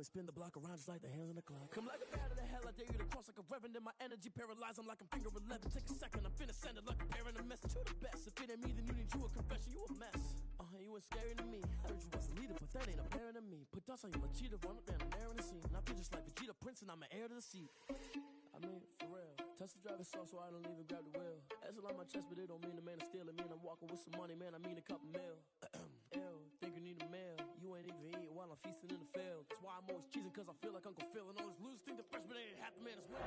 spin the block around just like the hands on the clock. Come like a bat of the hell, I dare you to cross like a reverend. In my energy paralyzed, I'm like I'm finger 11. Take a second, I'm finna send it like a parent a message to the best. If it ain't me, then you need you a confession, you a mess. You ain't scary to me. Heard you was a leader, but that ain't apparent to me. Put dust on you, cheetah, run up down the air in the scene. I feel just like Vegeta Prince, and I'm an heir to the seat. I mean, for real. Touch the driver's soft so I don't even grab the wheel. That's a lot on my chest, but it don't mean the man is stealing. Mean I'm walking with some money, man. I mean a couple mil. Ew, think you need a meal. You ain't even eating while I'm feasting in the field. That's why I'm always cheesing, cause I feel like Uncle Phil. And all those losers think the freshman ain't half the man as well.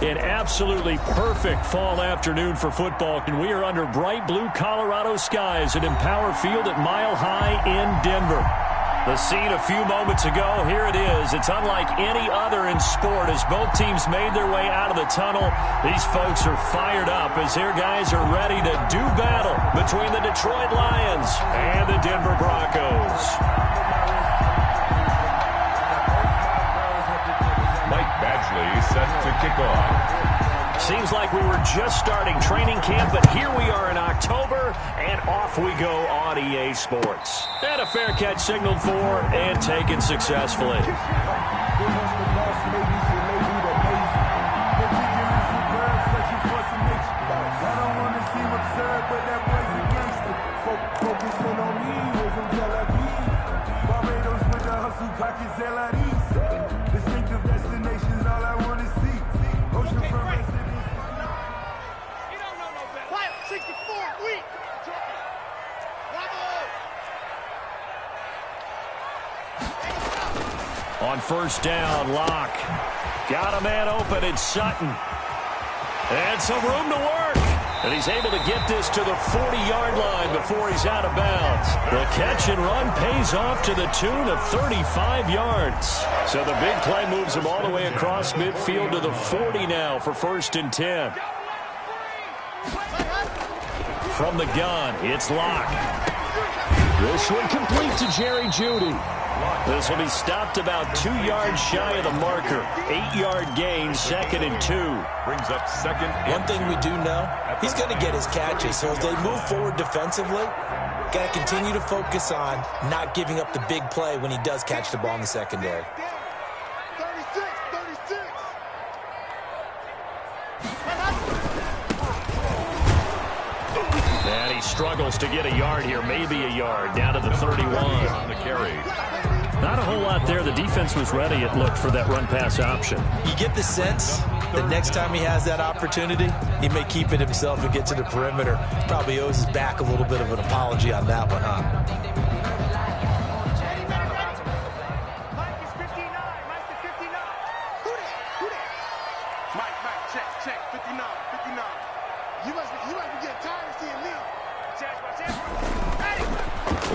An absolutely perfect fall afternoon for football, and we are under bright blue Colorado skies at Empower Field at Mile High in Denver. The scene a few moments ago, here it is. It's unlike any other in sport as both teams made their way out of the tunnel. These folks are fired up as their guys are ready to do battle between the Detroit Lions and the Denver Broncos. Mike Badgley set to kick off. Seems like we were just starting training camp, but here we are in October, and off we go on EA Sports. And a fair catch signaled for and taken successfully. Distinctive destinations, all I want to see. Ocean front residence. You don't know no better. Quiet, 64, weak. On first down, Locke. Got a man open, it's Sutton. And some room to work. And he's able to get this to the 40-yard line before he's out of bounds. The catch and run pays off to the tune of 35 yards. So the big play moves him all the way across midfield to the 40 now for 1st and 10. From the gun, it's Locke. This one complete to Jerry Jeudy. This will be stopped about 2 yards shy of the marker. 8-yard gain, 2nd and 2. Brings up 2nd. One thing we do know, he's going to get his catches. So as they move forward defensively, got to continue to focus on not giving up the big play when he does catch the ball in the secondary. 36. And he struggles to get a yard here, maybe a yard, down to the 31. On the carry. Not a whole lot there. The defense was ready, it looked, for that run-pass option. You get the sense that next time he has that opportunity, he may keep it himself and get to the perimeter. Probably owes his back a little bit of an apology on that one, huh? Mike is 59. Mike's the 59. Who that? Mike, check. 59. You must be getting tired of seeing me. Check. Hey!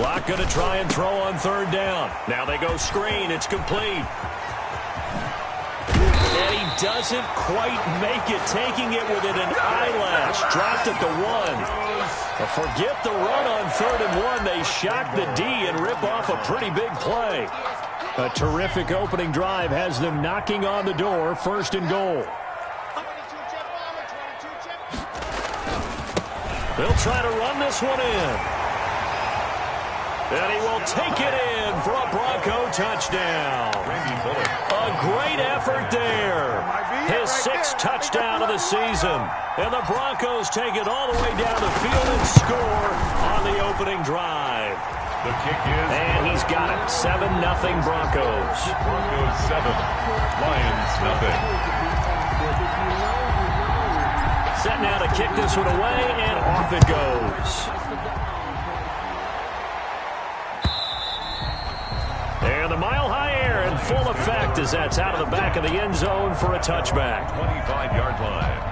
Locke going to try and throw on 3rd down. Now they go screen. It's complete. And he doesn't quite make it, taking it within an eyelash. Dropped at the 1. Forget the run on 3rd and 1. They shock the D and rip off a pretty big play. A terrific opening drive has them knocking on the door. 1st and goal. They'll try to run this one in. And he will take it in for a Bronco touchdown. A great effort there. His 6th touchdown of the season. And the Broncos take it all the way down the field and score on the opening drive. The kick is... And he's got it. 7-0 Broncos. Broncos 7. Lions nothing. Set now to kick this one away, and off it goes. And the mile-high air in full effect as that's out of the back of the end zone for a touchback. 25-yard line.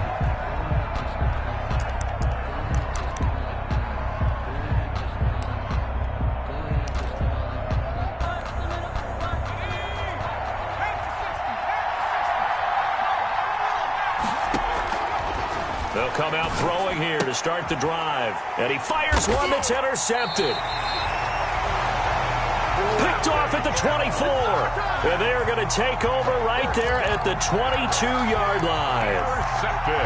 They'll come out throwing here to start the drive. And he fires one that's intercepted. Picked off at the 24. And they are going to take over right there at the 22-yard line. Intercepted.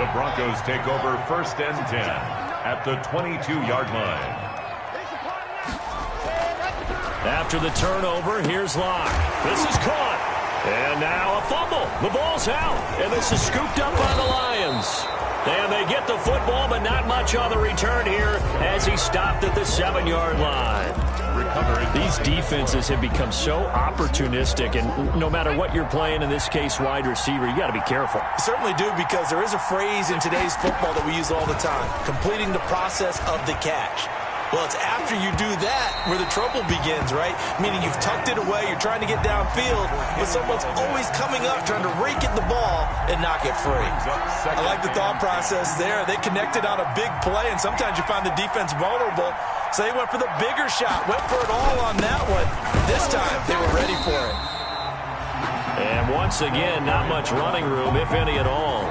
The Broncos take over 1st and 10 at the 22-yard line. After the turnover, here's Locke. This is caught. And now a fumble. The ball's out. And this is scooped up by the Lions. And they get the football, but not much on the return here as he stopped at the 7-yard line. These defenses have become so opportunistic, and no matter what you're playing, in this case wide receiver, you got to be careful. You certainly do, because there is a phrase in today's football that we use all the time: completing the process of the catch. Well, it's after you do that where the trouble begins, right? Meaning you've tucked it away, you're trying to get downfield, but someone's always coming up trying to rake at the ball and knock it free. I like the thought process there. They connected on a big play, and sometimes you find the defense vulnerable, so they went for the bigger shot, went for it all on that one. This time, they were ready for it. And once again, not much running room, if any at all.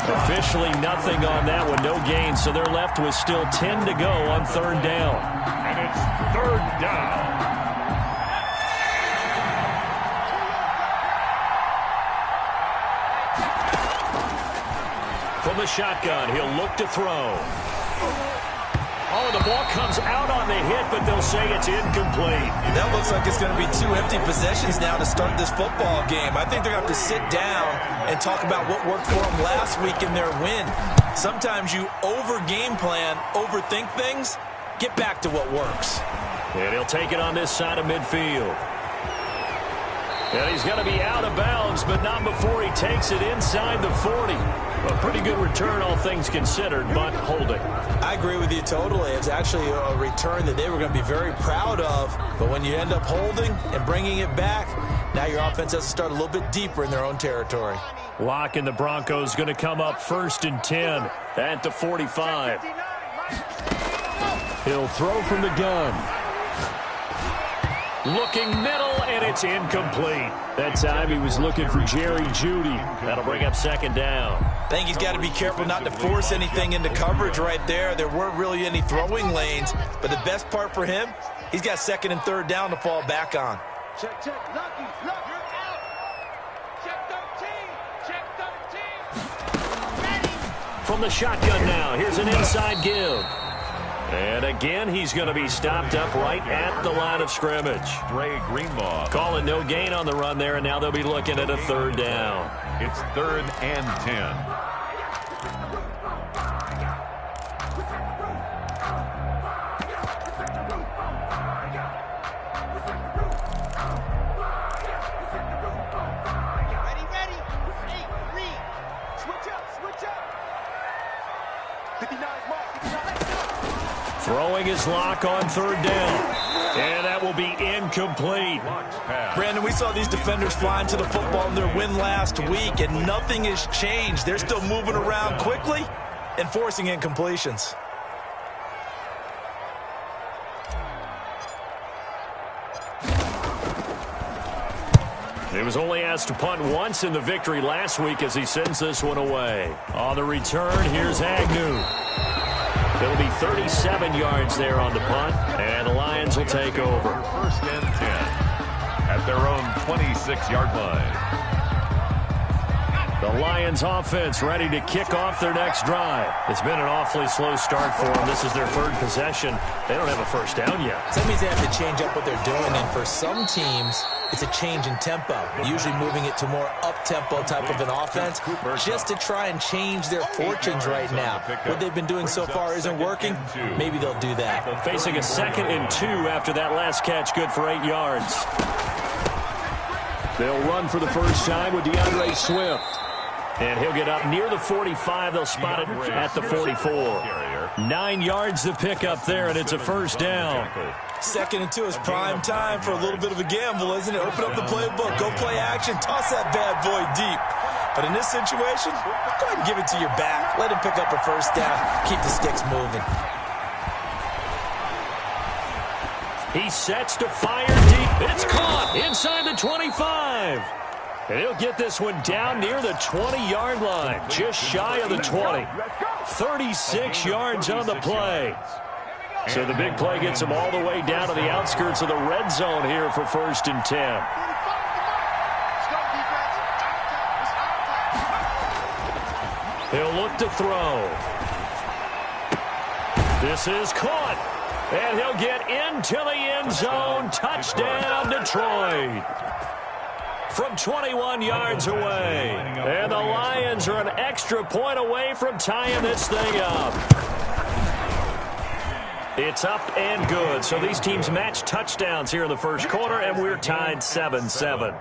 Officially nothing on that one, no gain, so they're left with still 10 to go on 3rd down. And it's 3rd down. From the shotgun, he'll look to throw. Oh, the ball comes out on the hit, but they'll say it's incomplete. That looks like it's going to be 2 empty possessions now to start this football game. I think they're going to have to sit down and talk about what worked for them last week in their win. Sometimes you over-game plan, overthink things. Get back to what works. And he'll take it on this side of midfield. And he's going to be out of bounds, but not before he takes it inside the 40. A pretty good return, all things considered, but holding. I agree with you totally. It's actually a return that they were going to be very proud of. But when you end up holding and bringing it back, now your offense has to start a little bit deeper in their own territory. Locke and the Broncos going to come up 1st and 10 at the 45. He'll throw from the gun. Looking middle, and it's incomplete. That time he was looking for Jerry Jeudy. That'll bring up 2nd down. I think he's got to be careful not to force anything into coverage right there. There weren't really any throwing lanes, but the best part for him, he's got 2nd and 3rd down to fall back on. Check, check, Lucky, look, you're out. Check 13, check 13. Ready. From the shotgun now, here's an inside give. And again, he's going to be stopped up right at the line of scrimmage. Dre Greenlaw. Calling no gain on the run there, and now they'll be looking at a 3rd down. It's 3rd and 10. Ready, ready. Hey, read. Switch up, switch up. 59 mark, 59. Throwing his Locke on 3rd down. And that will be incomplete. Brandon, we saw these defenders flying to the football in their win last week, and nothing has changed. They're still moving around quickly and forcing incompletions. He was only asked to punt once in the victory last week as he sends this one away. On the return, here's Agnew. It'll be 37 yards there on the punt, and the Lions will take over. 1st and 10 at their own 26-yard line. The Lions offense ready to kick off their next drive. It's been an awfully slow start for them. This is their 3rd possession. They don't have a 1st down yet. So that means they have to change up what they're doing, and for some teams, it's a change in tempo, usually moving it to more up-tempo type of an offense just to try and change their fortunes right now. What they've been doing so far isn't working. Maybe they'll do that. Facing a 2nd and 2 after that last catch, good for 8 yards. They'll run for the first time with DeAndre Swift. And he'll get up near the 45. They'll spot it at the 44. 9 yards to pick up there, and it's a 1st down. 2nd and 2 is prime time for a little bit of a gamble, isn't it? Open up the playbook, go play action, toss that bad boy deep. But in this situation, go ahead and give it to your back. Let him pick up a 1st down. Keep the sticks moving. He sets to fire deep. It's caught inside the 25. And he'll get this one down near the 20-yard line, just shy of the 20. 36 yards on the play. So the big play gets him all the way down to the outskirts of the red zone here for 1st and 10. He'll look to throw. This is caught. And he'll get into the end zone. Touchdown, Detroit. From 21 yards away. And the Lions are an extra point away from tying this thing up. It's up and good. So these teams match touchdowns here in the first quarter, and we're tied 7-7.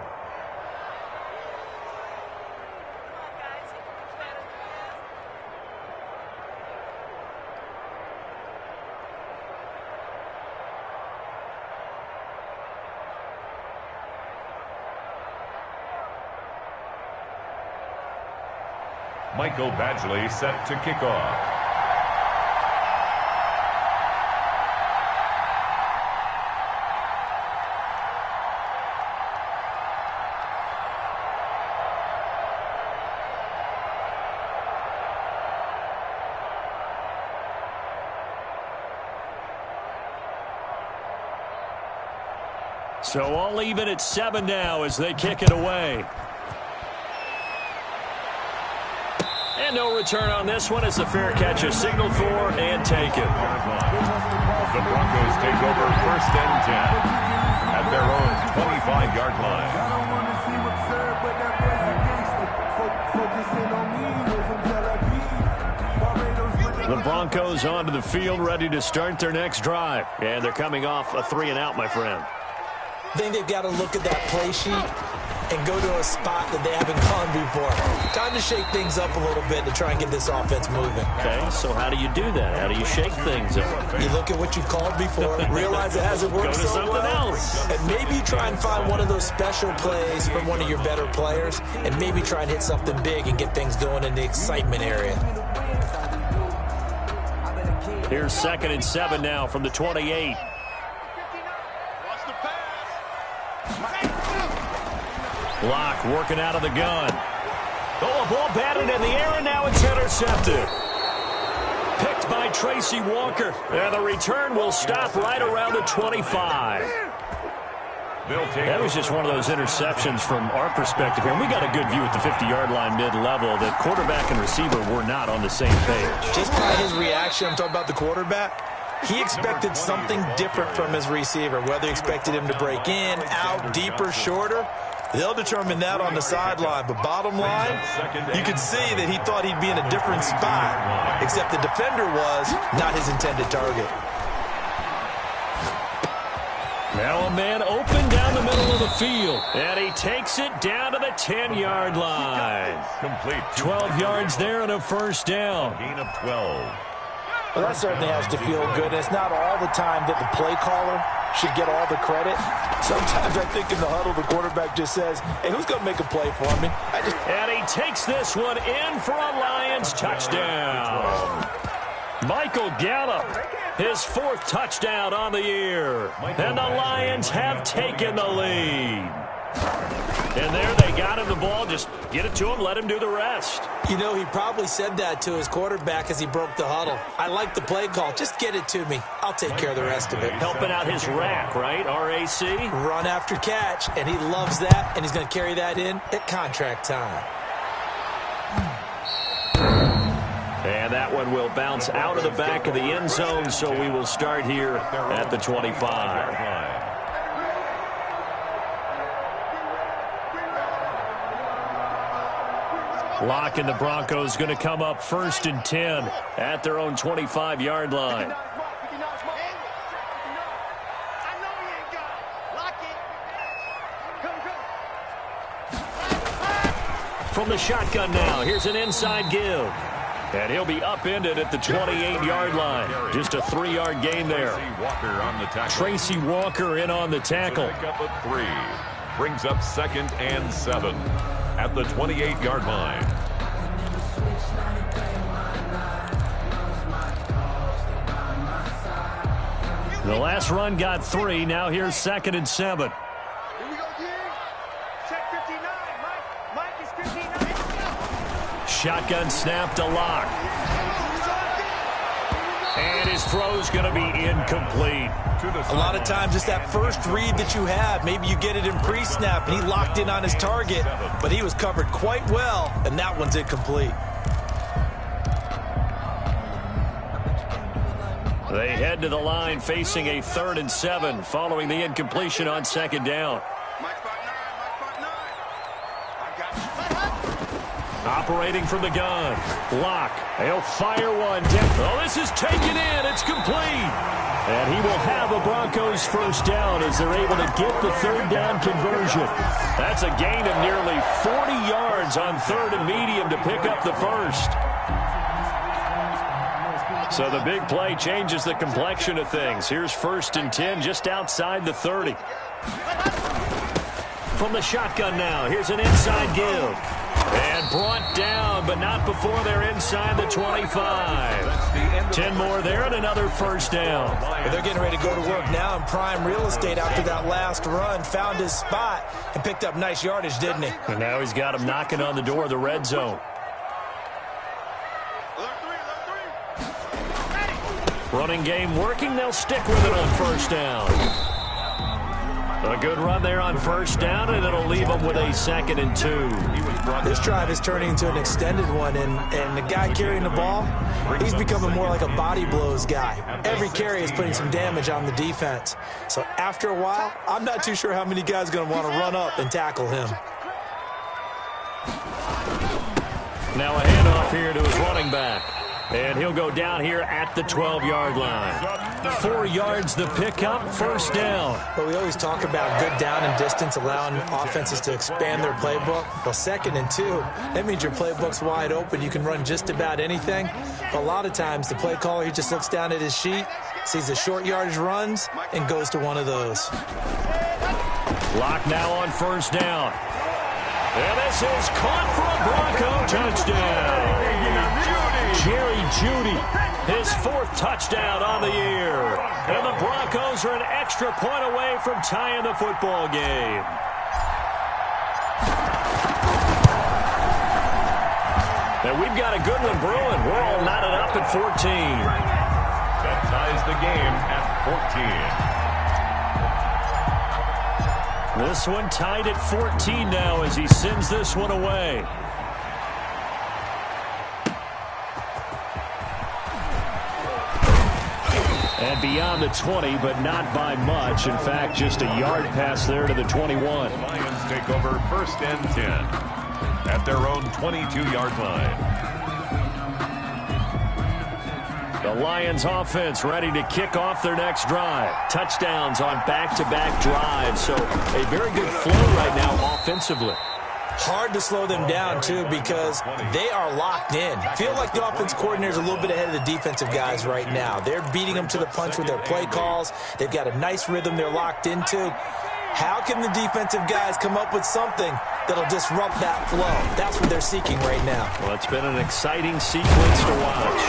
Michael Badgley set to kick off. So all even at 7 now as they kick it away. And no return on this one. It's a fair catch, a signal for and taken. The Broncos take over 1st and 10 at their own 25-yard line. I don't want to seem absurd, but that boy's a gangster. Focusing on me, we're from Tel Aviv. The Broncos onto the field, ready to start their next drive. And they're coming off a 3-and-out, my friend. I think they've got to look at that play sheet and go to a spot that they haven't gone before. Time to shake things up a little bit to try and get this offense moving. Okay, so how do you do that? How do you shake things up? You look at what you called before, realize it hasn't worked Go to so something well, else. and maybe you try and find one of those special plays from one of your better players, and maybe try and hit something big and get things going in the excitement area. Here's 2nd and 7 now from the 28. Block working out of the gun. Oh, a ball batted in the air, and now it's intercepted. Picked by Tracy Walker. And the return will stop right around the 25. That was just one of those interceptions from our perspective here. And we got a good view at the 50-yard line mid-level. The quarterback and receiver were not on the same page. Just by his reaction, I'm talking about the quarterback, he expected something different from his receiver, whether he expected him to break in, out, deeper, shorter. They'll determine that on the sideline. But bottom line, you could see that he thought he'd be in a different spot, except the defender was not his intended target. Now a man open down the middle of the field. And he takes it down to the 10-yard line. Complete. 12 yards there and a first down. Gain of 12. Well, that certainly has to feel good. It's not all the time that the play caller should get all the credit. Sometimes I think in the huddle, the quarterback just says, hey, who's going to make a play for me? And he takes this one in for a Lions touchdown. Michael Gallup, his 4th touchdown on the year. And the Lions have taken the lead. And there they got him the ball. Just get it to him, let him do the rest. You know, he probably said that to his quarterback as he broke the huddle. I like the play call. Just get it to me. I'll take care of the rest of it. Helping out his rack, right? RAC? Run after catch, and he loves that, and he's going to carry that in at contract time. And that one will bounce out of the back of the end zone, so we will start here at the 25. Lock and the Broncos going to come up 1st and 10 at their own 25-yard line. From the shotgun now, here's an inside give. And he'll be upended at the 28-yard line. Just a 3-yard gain there. Tracy Walker in on the tackle. Up at 3. Brings up 2nd and 7 at the 28-yard line. The last run got 3. Now here's 2nd and 7. Here we go again. Check 59. Mike is 59. Shotgun snap to Lock. And his throw's going to be incomplete. A lot of times it's that first read that you have. Maybe you get it in pre-snap, and he locked in on his target, but he was covered quite well, and that one's incomplete. They head to the line facing a 3rd and 7 following the incompletion on 2nd down. Operating from the gun. Locke. He'll fire one. Oh, this is taken in. It's complete. And he will have a Broncos first down as they're able to get the 3rd down conversion. That's a gain of nearly 40 yards on 3rd and medium to pick up the first. So the big play changes the complexion of things. Here's 1st and 10 just outside the 30. From the shotgun now, here's an inside give. And brought down, but not before they're inside the 25. 10 more there and another first down. Well, they're getting ready to go to work now in prime real estate after that last run. Found his spot and picked up nice yardage, didn't he? And now he's got him knocking on the door of the red zone. Running game working. They'll stick with it on first down. A good run there on first down, and it'll leave them with a 2nd and 2. This drive is turning into an extended one, and the guy carrying the ball, he's becoming more like a body blows guy. Every carry is putting some damage on the defense. So after a while, I'm not too sure how many guys are going to want to run up and tackle him. Now a handoff here to his running back. And he'll go down here at the 12-yard line. 4 yards the pickup, first down. But we always talk about good down and distance, allowing offenses to expand their playbook. Well, 2nd and 2, that means your playbook's wide open. You can run just about anything. But a lot of times the play caller, he just looks down at his sheet, sees the short yardage runs, and goes to one of those. Lock now on first down. And this is caught for a Bronco touchdown. Jerry Jeudy, his 4th touchdown on the year. And the Broncos are an extra point away from tying the football game. And we've got a good one brewing. We're all knotted up at 14. That ties the game at 14. This one tied at 14 now as he sends this one away. And beyond the 20, but not by much. In fact, just a yard pass there to the 21. The Lions take over 1st and 10 at their own 22-yard line. The Lions offense ready to kick off their next drive. Touchdowns on back-to-back drives. So a very good flow right now offensively. Hard to slow them down, too, because they are locked in. Feel like the offense coordinator is a little bit ahead of the defensive guys right now. They're beating them to the punch with their play calls. They've got a nice rhythm they're locked into. How can the defensive guys come up with something that'll disrupt that flow? That's what they're seeking right now. Well, it's been an exciting sequence to watch.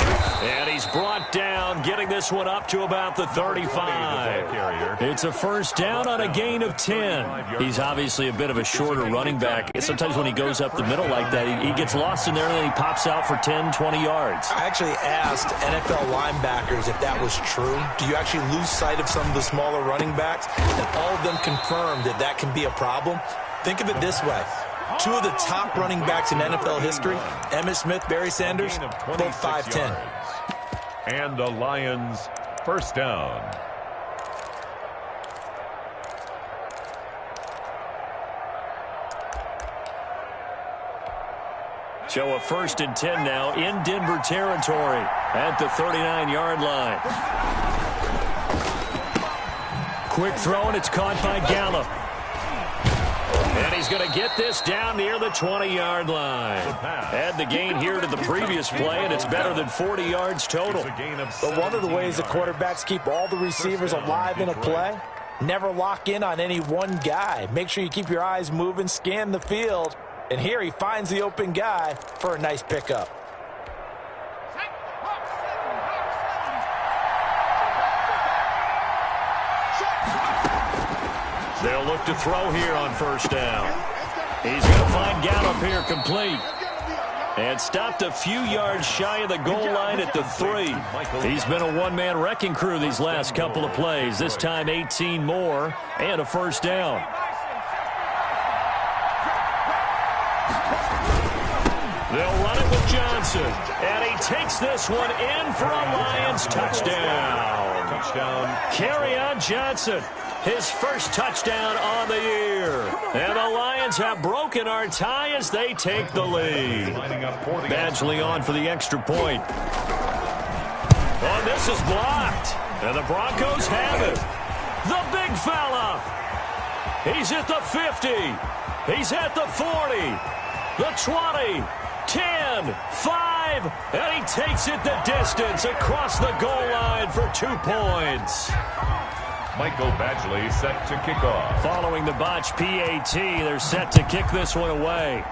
And he's brought down, getting this one up to about the 35. It's a first down on a gain of 10. He's obviously a bit of a shorter running back. Sometimes when he goes up the middle like that, he gets lost in there and then he pops out for 10, 20 yards. I actually asked NFL linebackers if that was true. Do you actually lose sight of some of the smaller running backs? And all of them confirmed that that can be a problem. Think of it this way. 2 of the top running backs in NFL history, Emmitt Smith, Barry Sanders, both 5'10". And the Lions first down. So a 1st and 10 now in Denver territory at the 39-yard line. Quick throw, and it's caught by Gallup. And he's going to get this down near the 20-yard line. Add the gain here to the previous play, and it's better than 40 yards total. But one of the ways the quarterbacks keep all the receivers alive in a play, never lock in on any one guy. Make sure you keep your eyes moving, scan the field. And here he finds the open guy for a nice pickup. They'll look to throw here on first down. He's going to find Gallup here complete. And stopped a few yards shy of the goal line at the 3. He's been a one-man wrecking crew these last couple of plays. This time 18 more and a first down. They'll run it with Johnson. Johnson. And he takes this one in for a Lions touchdown. Kerryon Johnson, his first touchdown on the year. And the Lions have broken our tie as they take the lead. Badgley on for the extra point. Oh, this is blocked. And the Broncos have it. The big fella. He's at the 50. He's at the 40. The 20. 10. 5. And he takes it the distance across the goal line for 2 points. Michael Badgley set to kick off. Following the botch PAT, they're set to kick this one away.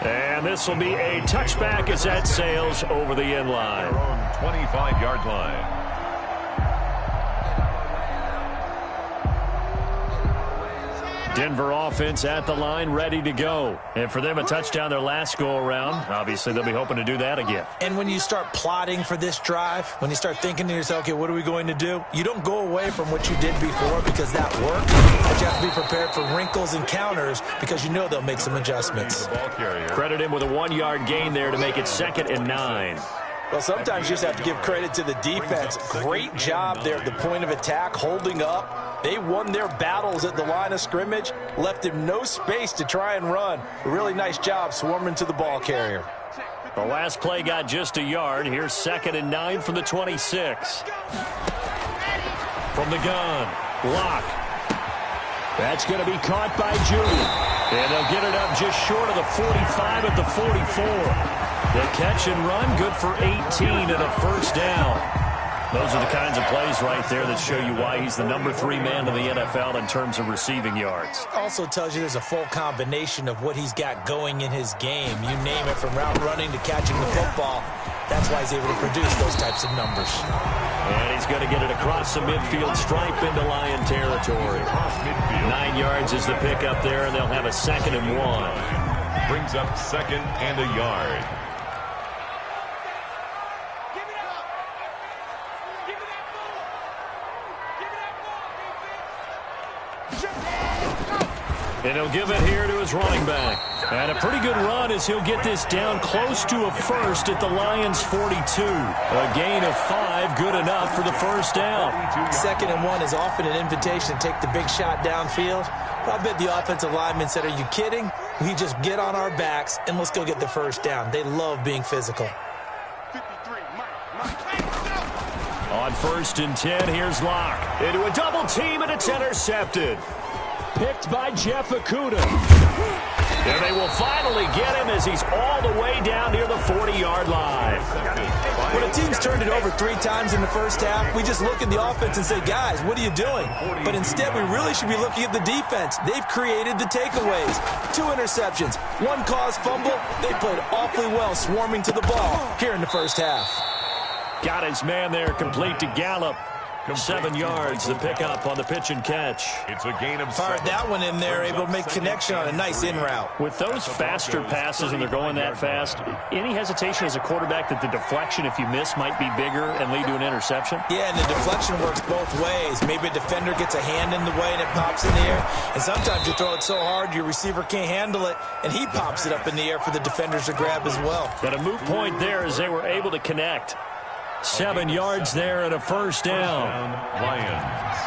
And this will be a touchback as that sails over the end line. Their own 25-yard line. Denver offense at the line, ready to go. And for them, a touchdown their last go-around. Obviously, they'll be hoping to do that again. And when you start plotting for this drive, when you start thinking to yourself, okay, what are we going to do? You don't go away from what you did before because that worked. But you have to be prepared for wrinkles and counters because you know they'll make some adjustments. Credit him with a 1-yard gain there to make it 2nd and 9. Well, sometimes you just have to give credit to the defense. Great job there at the point of attack, holding up. They won their battles at the line of scrimmage, left him no space to try and run. A really nice job swarming to the ball carrier. The last play got just a yard. Here's 2nd and 9 from the 26. From the gun, Locke. That's going to be caught by Judy. And they'll get it up just short of the 45 at the 44. The catch and run, good for 18 and a first down. Those are the kinds of plays right there that show you why he's the number 3 man in the NFL in terms of receiving yards. Also tells you there's a full combination of what he's got going in his game. You name it, from route running to catching the football. That's why he's able to produce those types of numbers. And he's going to get it across the midfield stripe into Lion territory. 9 yards is the pickup there, and they'll have a 2nd and 1. Brings up 2nd and a yard. And he'll give it here to his running back. And a pretty good run as he'll get this down close to a first at the Lions' 42. A gain of 5, good enough for the first down. 2nd and 1 is often an invitation to take the big shot downfield. But I bet the offensive lineman said, are you kidding? We just get on our backs and let's go get the first down. They love being physical. 53, On 1st and 10, here's Locke. Into a double team, and it's intercepted. Picked by Jeff Okudah. And they will finally get him as he's all the way down near the 40-yard line. When a team's turned it over 3 times in the first half, we just look at the offense and say, guys, what are you doing? But instead, we really should be looking at the defense. They've created the takeaways. 2 interceptions, 1 caused fumble. They played awfully well swarming to the ball here in the first half. Got his man there, complete to Gallup. 7 yards, the pickup on the pitch and catch. It's a gain of 7. Fired that one in there, able to make connection on a nice in route. With those faster passes and they're going that fast, any hesitation as a quarterback that the deflection, if you miss, might be bigger and lead to an interception? Yeah, and the deflection works both ways. Maybe a defender gets a hand in the way and it pops in the air. And sometimes you throw it so hard your receiver can't handle it, and he pops it up in the air for the defenders to grab as well. But a moot point there as they were able to connect. 7 yards there and a first down. Lions.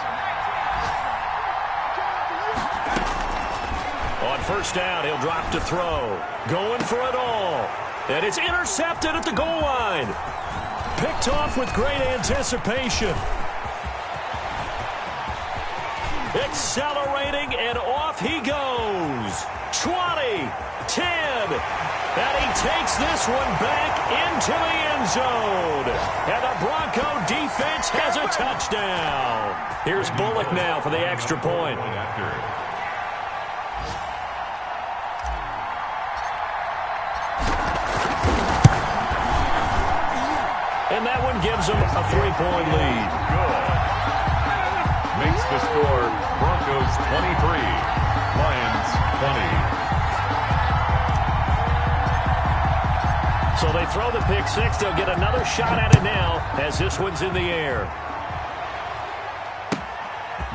On 1st down, he'll drop to throw. Going for it all. And it's intercepted at the goal line. Picked off with great anticipation. Accelerating, and off he goes. 20, 10. And he takes this one back into the end zone. And the Bronco defense has a touchdown. Here's Bullock now for the extra point. And that one gives them a 3-point lead. Good. Makes the score Broncos 23, Lions 20. So they throw the pick 6. They'll get another shot at it now as this one's in the air.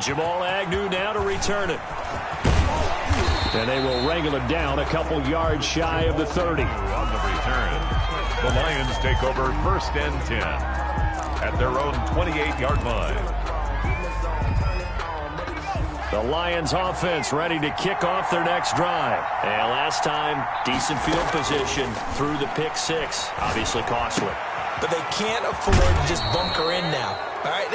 Jamal Agnew now to return it. And they will wrangle it down a couple yards shy of the 30. On the return, the Lions take over 1st and 10 at their own 28-yard line. The Lions offense ready to kick off their next drive. And last time, decent field position through the pick six. Obviously costly. But they can't afford to just bunker in now. All right,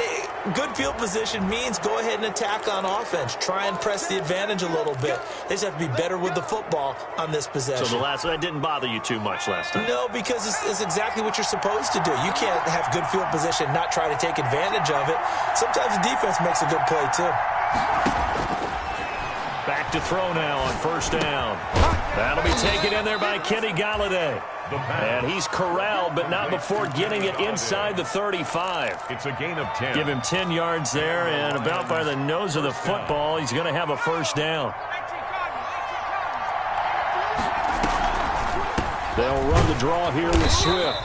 good field position means go ahead and attack on offense. Try and press the advantage a little bit. They just have to be better with the football on this possession. So that didn't bother you too much last time? No, because it's exactly what you're supposed to do. You can't have good field position and not try to take advantage of it. Sometimes the defense makes a good play, too. Back to throw now on 1st down. That'll be taken in there by Kenny Golladay. And he's corralled, but not before getting it inside the 35. It's a gain of 10. Give him 10 yards there, and about by the nose of the football, he's going to have a 1st down. They'll run the draw here with Swift.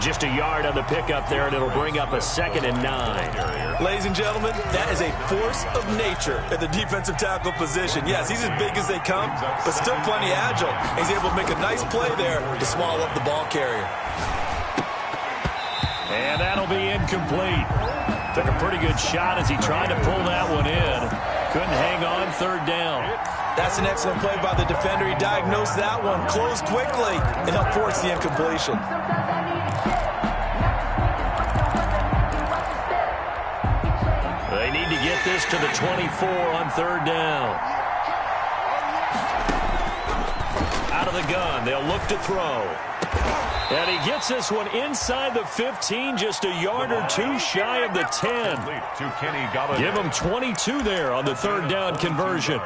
Just a yard on the pickup there, and it'll bring up a 2nd and 9. Ladies and gentlemen, that is a force of nature at the defensive tackle position. Yes, he's as big as they come, but still plenty agile. He's able to make a nice play there to swallow up the ball carrier. And that'll be incomplete. Took a pretty good shot as he tried to pull that one in. Couldn't hang on 3rd down. That's an excellent play by the defender. He diagnosed that one, closed quickly, and helped force the incompletion. They need to get this to the 24 on 3rd down. Out of the gun, they'll look to throw. And he gets this one inside the 15, just a yard or two shy of the 10. Give him 22 there on the 3rd down conversion.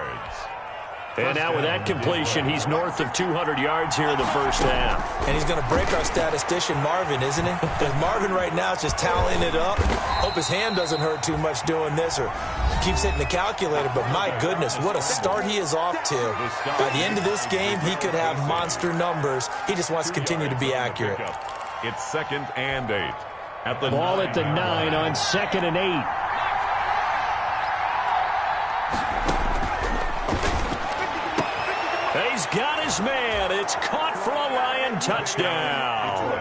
And now with that completion, he's north of 200 yards here in the 1st half. And he's going to break our statistician, Marvin, isn't he? Because Marvin right now is just tallying it up. Hope his hand doesn't hurt too much doing this or keeps hitting the calculator. But my goodness, what a start he is off to. By the end of this game, he could have monster numbers. He just wants to continue to be accurate. It's 2nd and 8. At the ball at the 9 on 2nd and 8. He's got his man. It's caught for a Lion touchdown.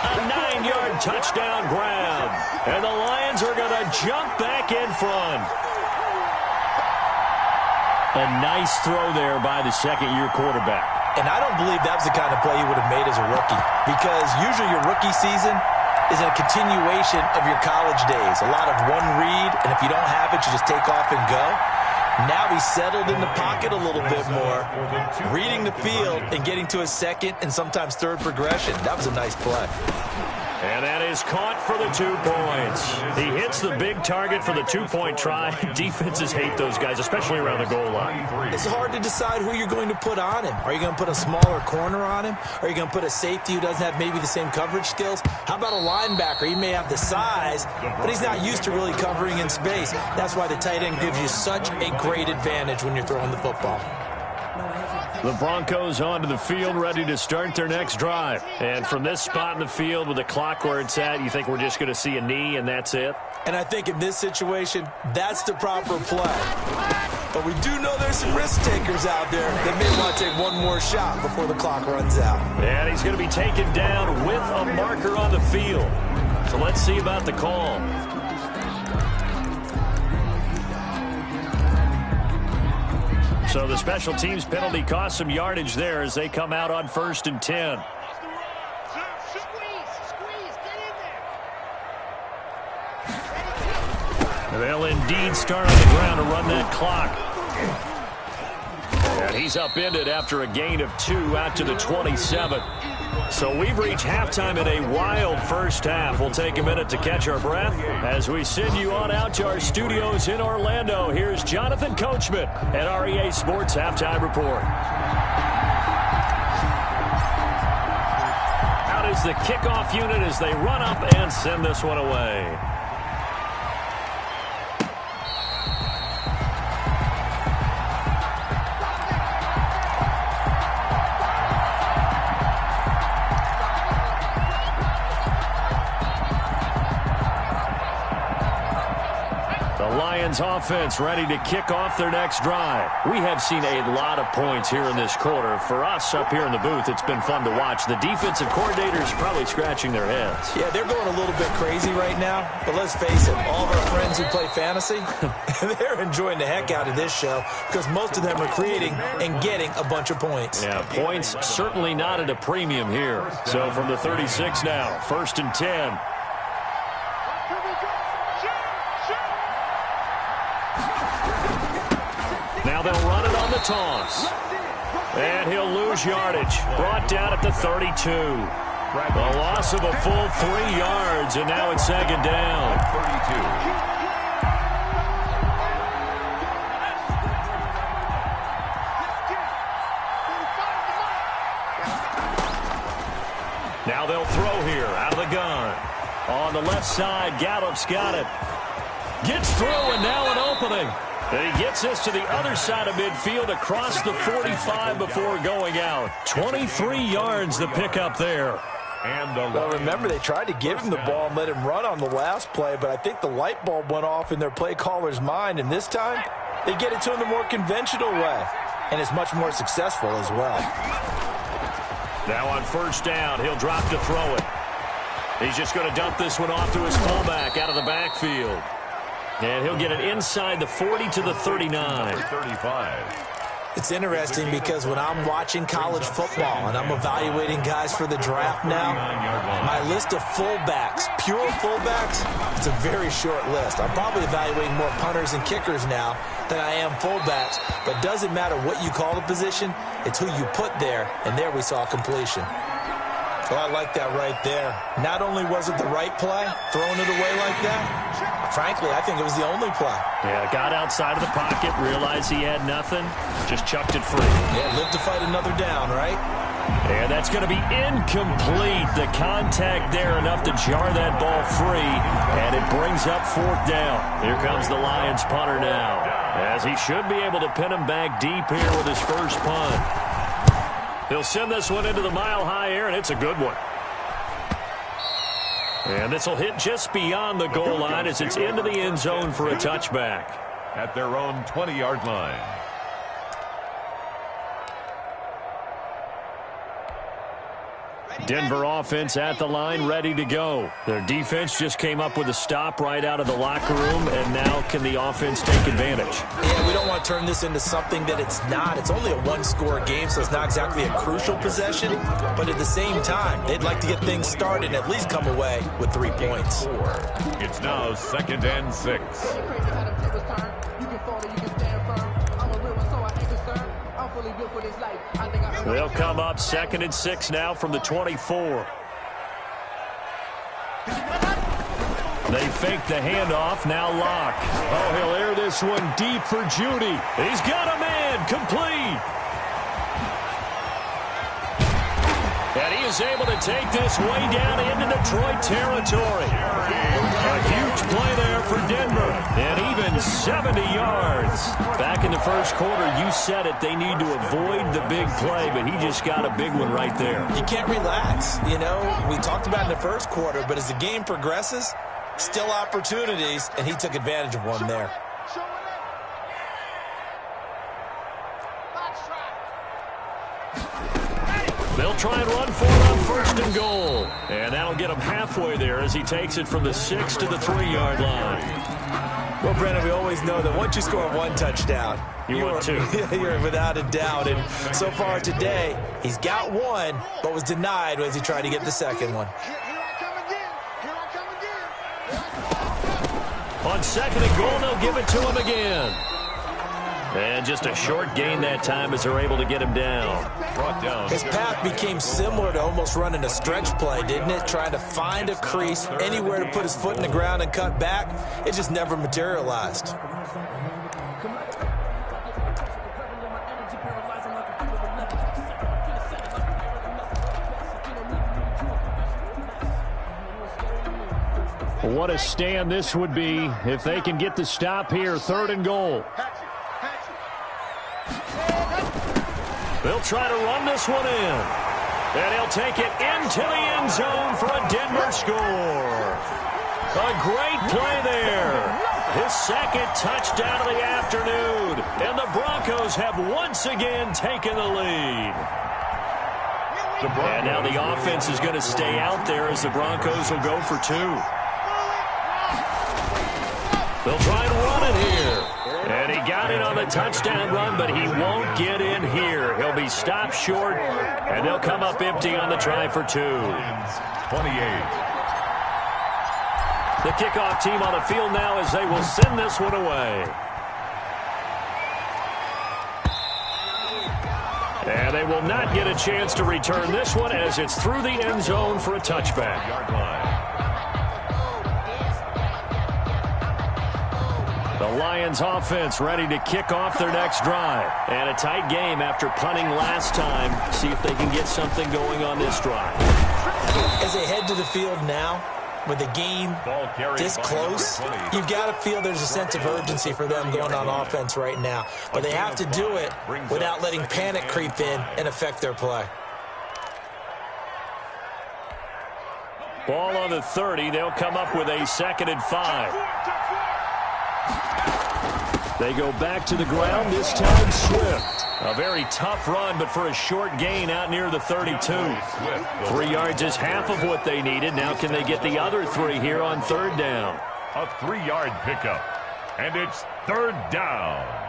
A 9-yard touchdown grab. And the Lions are going to jump back in front. A nice throw there by the 2nd-year quarterback. And I don't believe that was the kind of play he would have made as a rookie. Because usually your rookie season is a continuation of your college days. A lot of one read, and if you don't have it, you just take off and go. Now he's settled in the pocket a little bit more, reading the field and getting to his 2nd and sometimes 3rd progression. That was a nice play. And that is caught for the 2 points. He hits the big target for the 2-point try. Defenses hate those guys, especially around the goal line. It's hard to decide who you're going to put on him. Are you going to put a smaller corner on him? Are you going to put a safety who doesn't have maybe the same coverage skills? How about a linebacker? He may have the size, but he's not used to really covering in space. That's why the tight end gives you such a great advantage when you're throwing the football. The Broncos onto the field, ready to start their next drive. And from this spot in the field with the clock where it's at, you think we're just going to see a knee and that's it? And I think in this situation, that's the proper play. But we do know there's some risk takers out there that may want to take one more shot before the clock runs out. And he's going to be taken down with a marker on the field. So let's see about the call. So the special teams penalty cost some yardage there as they come out on 1st and 10. They'll indeed start on the ground to run that clock. And he's upended after a gain of 2 out to the 27. So we've reached halftime in a wild 1st half. We'll take a minute to catch our breath as we send you on out to our studios in Orlando. Here's Jonathan Coachman at REA Sports Halftime Report. Out is the kickoff unit as they run up and send this one away. Lions offense ready to kick off their next drive. We have seen a lot of points here in this quarter. For us up here in the booth, it's been fun to watch. The defensive coordinators probably scratching their heads. Yeah, they're going a little bit crazy right now. But let's face it, all of our friends who play fantasy, they're enjoying the heck out of this show because most of them are creating and getting a bunch of points. Yeah, points certainly not at a premium here. So from the 36 now, 1st and 10. Now they'll run it on the toss. And he'll lose yardage. Brought down at the 32. A loss of a full 3 yards, and now it's 2nd down. 32. Now they'll throw here out of the gun. On the left side, Gallup's got it. Gets through, and now an opening. And he gets this to the other side of midfield across the 45 before going out. 23 yards the pickup there. Well, remember, they tried to give him the ball and let him run on the last play, but I think the light bulb went off in their play caller's mind, and this time they get it to him the more conventional way, and it's much more successful as well. Now on 1st down, he'll drop to throw it. He's just going to dump this one off to his fullback out of the backfield. And he'll get it inside the 40 to the 39. 35. It's interesting because when I'm watching college football and I'm evaluating guys for the draft now, my list of fullbacks, pure fullbacks, it's a very short list. I'm probably evaluating more punters and kickers now than I am fullbacks, but it doesn't matter what you call the position, it's who you put there, and there we saw completion. Well, I like that right there. Not only was it the right play, throwing it away like that, frankly, I think it was the only play. Yeah, got outside of the pocket, realized he had nothing, just chucked it free. Yeah, live to fight another down, right? And that's going to be incomplete. The contact there enough to jar that ball free, and it brings up 4th down. Here comes the Lions punter now, as he should be able to pin him back deep here with his first punt. He'll send this one into the mile-high air, and it's a good one. And this will hit just beyond the goal line as it's into the end zone for a touchback. At their own 20-yard line. Denver offense at the line, ready to go. Their defense just came up with a stop right out of the locker room, and now can the offense take advantage? Yeah, we don't want to turn this into something that it's not. It's only a one-score game, so it's not exactly a crucial possession. But at the same time, they'd like to get things started and at least come away with 3 points. It's now 2nd and 6. They'll come up 2nd and 6 now from the 24. They fake the handoff, now Locke. Oh, he'll air this one deep for Judy. He's got a man, complete. And he is able to take this way down into Detroit territory. A huge play there for Denver, and even 70 yards. Back in the first quarter, you said it, they need to avoid the big play, but he just got a big one right there. You can't relax. You know, we talked about in the first quarter, but as the game progresses, still opportunities, and he took advantage of one there. They'll try and run for it on 1st and goal. And that'll get him halfway there as he takes it from the 6 to the 3-yard line. Well, Brandon, we always know that once you score 1 touchdown, you're 2. You're without a doubt. And so far today, he's got 1, but was denied as he tried to get the second one. On 2nd and goal, they'll give it to him again. And just a short gain that time as they're able to get him down. Brought down. His path became similar to almost running a stretch play, didn't it? Trying to find a crease, anywhere to put his foot in the ground and cut back. It just never materialized. What a stand this would be if they can get the stop here. 3rd and goal. They'll try to run this one in. And he'll take it into the end zone for a Denver score. A great play there. his second touchdown of the afternoon. And the Broncos have once again taken the lead. And now the offense is going to stay out there as the Broncos will go for 2. They'll try and run it here. And he got it on the touchdown run, but he won't get in here. He'll be stopped short, and they'll come up empty on the try for 2. 28. The kickoff team on the field now as they will send this one away. And they will not get a chance to return this one as it's through the end zone for a touchback. Yard line. The Lions offense ready to kick off their next drive. And a tight game after punting last time. See if they can get something going on this drive. As they head to the field now, with the game this close, you've got to feel there's a sense of urgency for them going on offense right now. But they have to do it without letting panic creep in and affect their play. Ball on the 30. They'll come up with a 2nd and 5. They go back to the ground, this time Swift. A very tough run, but for a short gain out near the 32. 3 yards is half of what they needed. Now can they get the other 3 here on 3rd down? A 3-yard pickup. And it's 3rd down.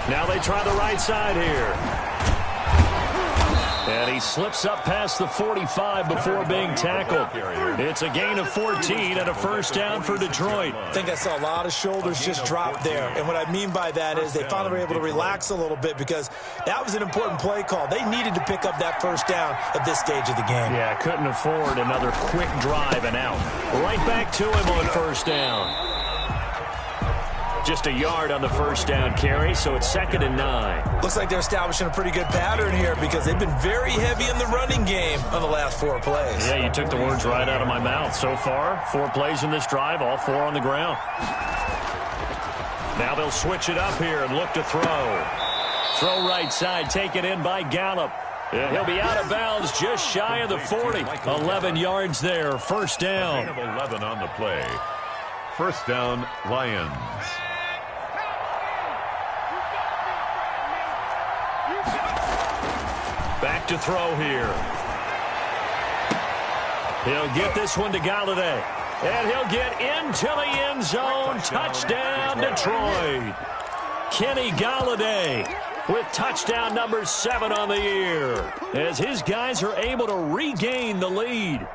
Now they try the right side here. And he slips up past the 45 before being tackled. It's a gain of 14 and a 1st down for Detroit. I think I saw a lot of shoulders just drop there. And what I mean by that is they finally were able to relax a little bit because that was an important play call. They needed to pick up that 1st down at this stage of the game. Yeah, couldn't afford another quick drive and out. Right back to him on 1st down. Just a yard on the 1st down carry, so it's 2nd and 9. Looks like they're establishing a pretty good pattern here because they've been very heavy in the running game on the last 4 plays. Yeah, you took the words right out of my mouth. So far, 4 plays in this drive, all 4 on the ground. Now they'll switch it up here and look to throw. Throw right side, taken in by Gallup. And he'll be out of bounds just shy of the 40. 11 yards there, 1st down. Gain of 11 on the play. 1st down, Lions. Back to throw here. He'll get this one to Galladay. And he'll get into the end zone. Touchdown, Detroit. Kenny Galladay with touchdown number 7 on the year as his guys are able to regain the lead.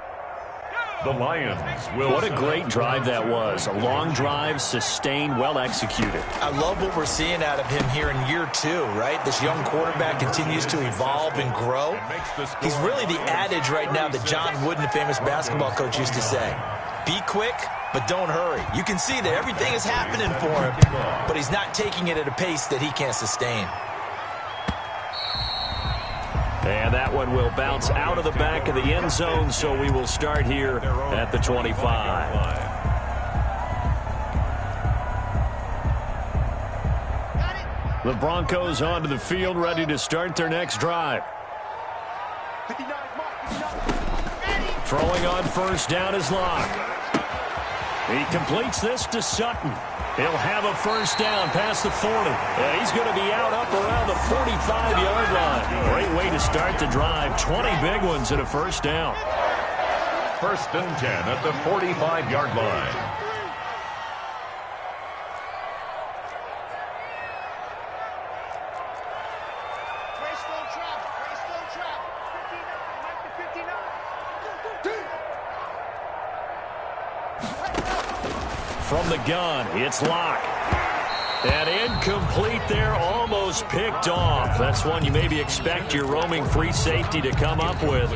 The Lions will. What a great drive that was. A long drive, sustained, well executed. I love what we're seeing out of him here in year 2, right? This young quarterback continues to evolve and grow. He's really the adage right now that John Wooden, the famous basketball coach, used to say. Be quick, but don't hurry. You can see that everything is happening for him, but he's not taking it at a pace that he can't sustain. And that one will bounce out of the back of the end zone, so we will start here at the 25. The Broncos onto the field, ready to start their next drive. Throwing on 1st down is Locke. He completes this to Sutton. He'll have a 1st down past the 40. And he's going to be out up around the 45-yard line. Great way to start the drive. 20 big ones and a 1st down. 1st and 10 at the 45-yard line. From the gun, it's Locke. And incomplete there, almost picked off. That's one you maybe expect your roaming free safety to come up with.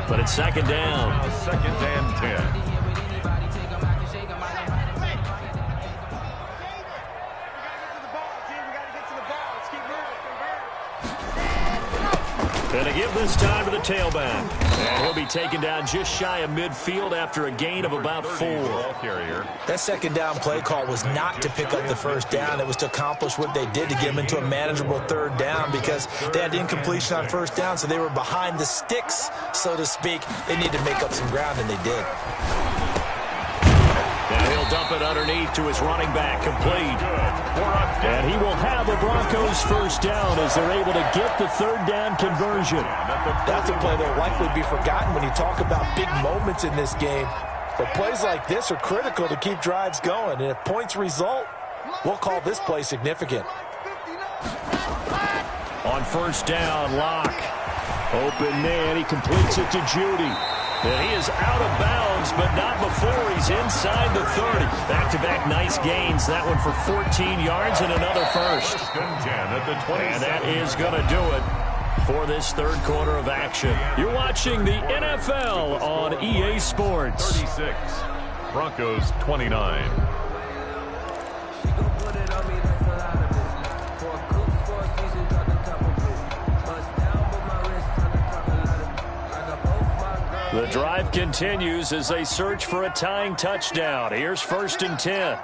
But it's 2nd down. Now 2nd and 10. And to give this time to the tailback. And he'll be taken down just shy of midfield after a gain of about 4. That second down play call was not to pick up the first down. It was to accomplish what they did to get them into a manageable third down because they had incompletion on first down, so they were behind the sticks, so to speak. They needed to make up some ground, and they did. And he'll dump it underneath to his running back, complete. And he will have a Broncos first down as they're able to get the third down conversion. That's a play that will likely be forgotten when you talk about big moments in this game. But plays like this are critical to keep drives going. And if points result, we'll call this play significant. On first down, Locke. Open man, he completes it to Judy. And he is out of bounds, but not before he's inside the 30. Back-to-back nice gains. That one for 14 yards and another first. And that is going to do it for this third quarter of action. You're watching the NFL on EA Sports. 36, Broncos 29. The drive continues as they search for a tying touchdown. Here's 1st and 10.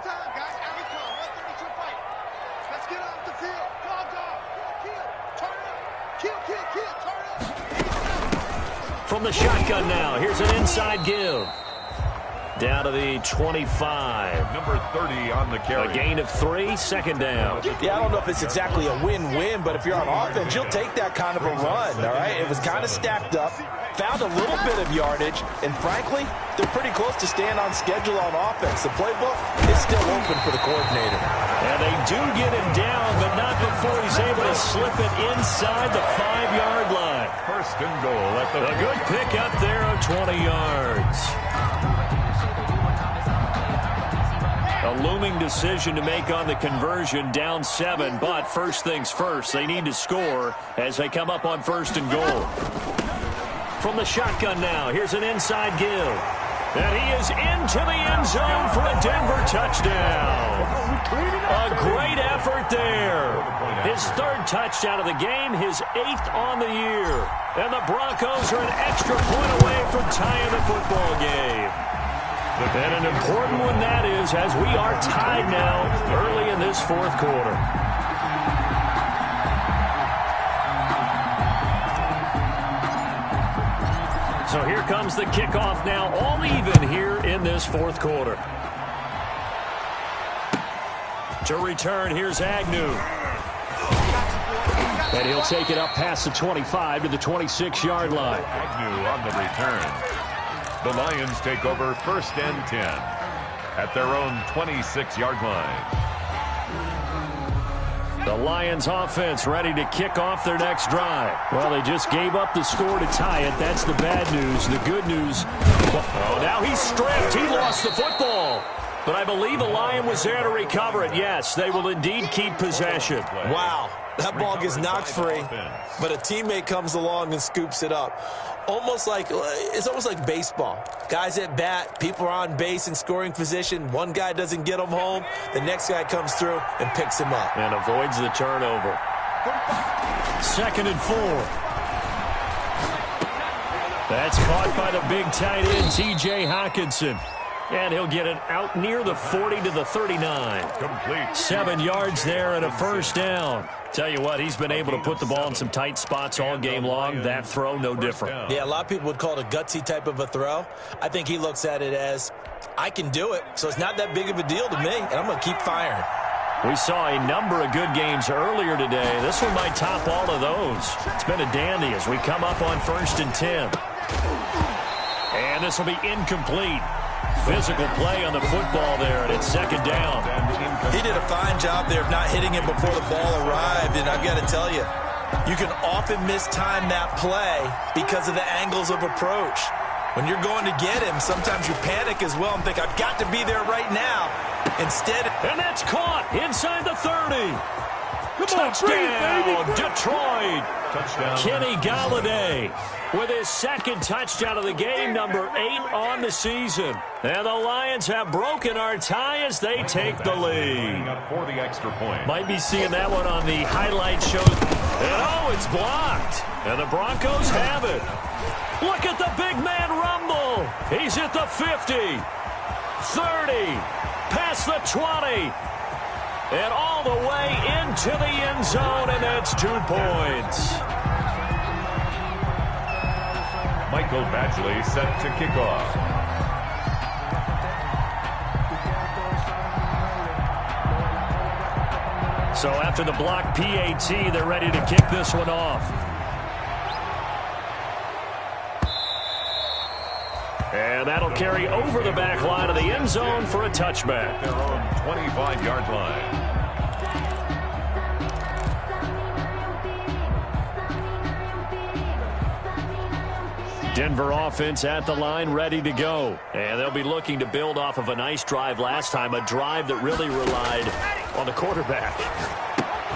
From the shotgun now, here's an inside give. Down to the 25. Number 30 on the carry. A gain of 3, second down. Yeah, I don't know if it's exactly a win-win, but if you're on offense, you'll take that kind of a run, all right? It was kind of stacked up, found a little bit of yardage, and frankly, they're pretty close to staying on schedule on offense. The playbook is still open for the coordinator. And they do get him down, but not before he's able to slip it inside the 5-yard line. 1st and goal at the... A good pick up there of 20 yards. A looming decision to make on the conversion, down 7, but first things first, they need to score as they come up on 1st and goal. From the shotgun now, here's an inside give. And he is into the end zone for a Denver touchdown. A great effort there. His 3rd touchdown of the game, his 8th on the year. And the Broncos are an extra point away from tying the football game. And an important one that is, as we are tied now early in this 4th quarter. So here comes the kickoff now, all even here in this 4th quarter. To return, here's Agnew. And he'll take it up past the 25 to the 26-yard line. Agnew on the return. The Lions take over 1st and 10 at their own 26-yard line. The Lions offense ready to kick off their next drive. Well, they just gave up the score to tie it. That's the bad news. The good news, oh, now he's stripped. He lost the football. But I believe the Lion was there to recover it. Yes, they will indeed keep possession. Wow, that ball gets knocked free, but a teammate comes along and scoops it up. It's almost like baseball. Guys at bat, people are on base in scoring position. One guy doesn't get him home. The next guy comes through and picks him up. And avoids the turnover. 2nd and 4. That's caught by the big tight end, T.J. Hockenson. And he'll get it out near the 40 to the 39. Complete. 7 yards there and a first down. Tell you what, he's been able to put the ball in some tight spots all game long. That throw, no different. Yeah, a lot of people would call it a gutsy type of a throw. I think he looks at it as, I can do it, so it's not that big of a deal to me, and I'm going to keep firing. We saw a number of good games earlier today. This one might top all of those. It's been a dandy as we come up on 1st and 10. And this will be incomplete. Physical play on the football there, and it's 2nd down. He did a fine job there of not hitting him before the ball arrived, and I've got to tell you, you can often mistime that play because of the angles of approach. When you're going to get him, sometimes you panic as well and think, I've got to be there right now. Instead, and that's caught inside the 30. Touchdown, Detroit. Touchdown. Kenny Galladay with his second touchdown of the game, number 8 on the season. And the Lions have broken our tie as they take the lead. Up for the extra point. Might be seeing that one on the highlight show. And oh, it's blocked. And the Broncos have it. Look at the big man rumble. He's at the 50, 30, past the 20. And all the way into the end zone, and that's 2 points. Michael Badgley set to kick off. So after the block PAT, they're ready to kick this one off. And that'll carry over the back line of the end zone for a touchback. Their own 25-yard line. Denver offense at the line, ready to go. And they'll be looking to build off of a nice drive last time, a drive that really relied on the quarterback.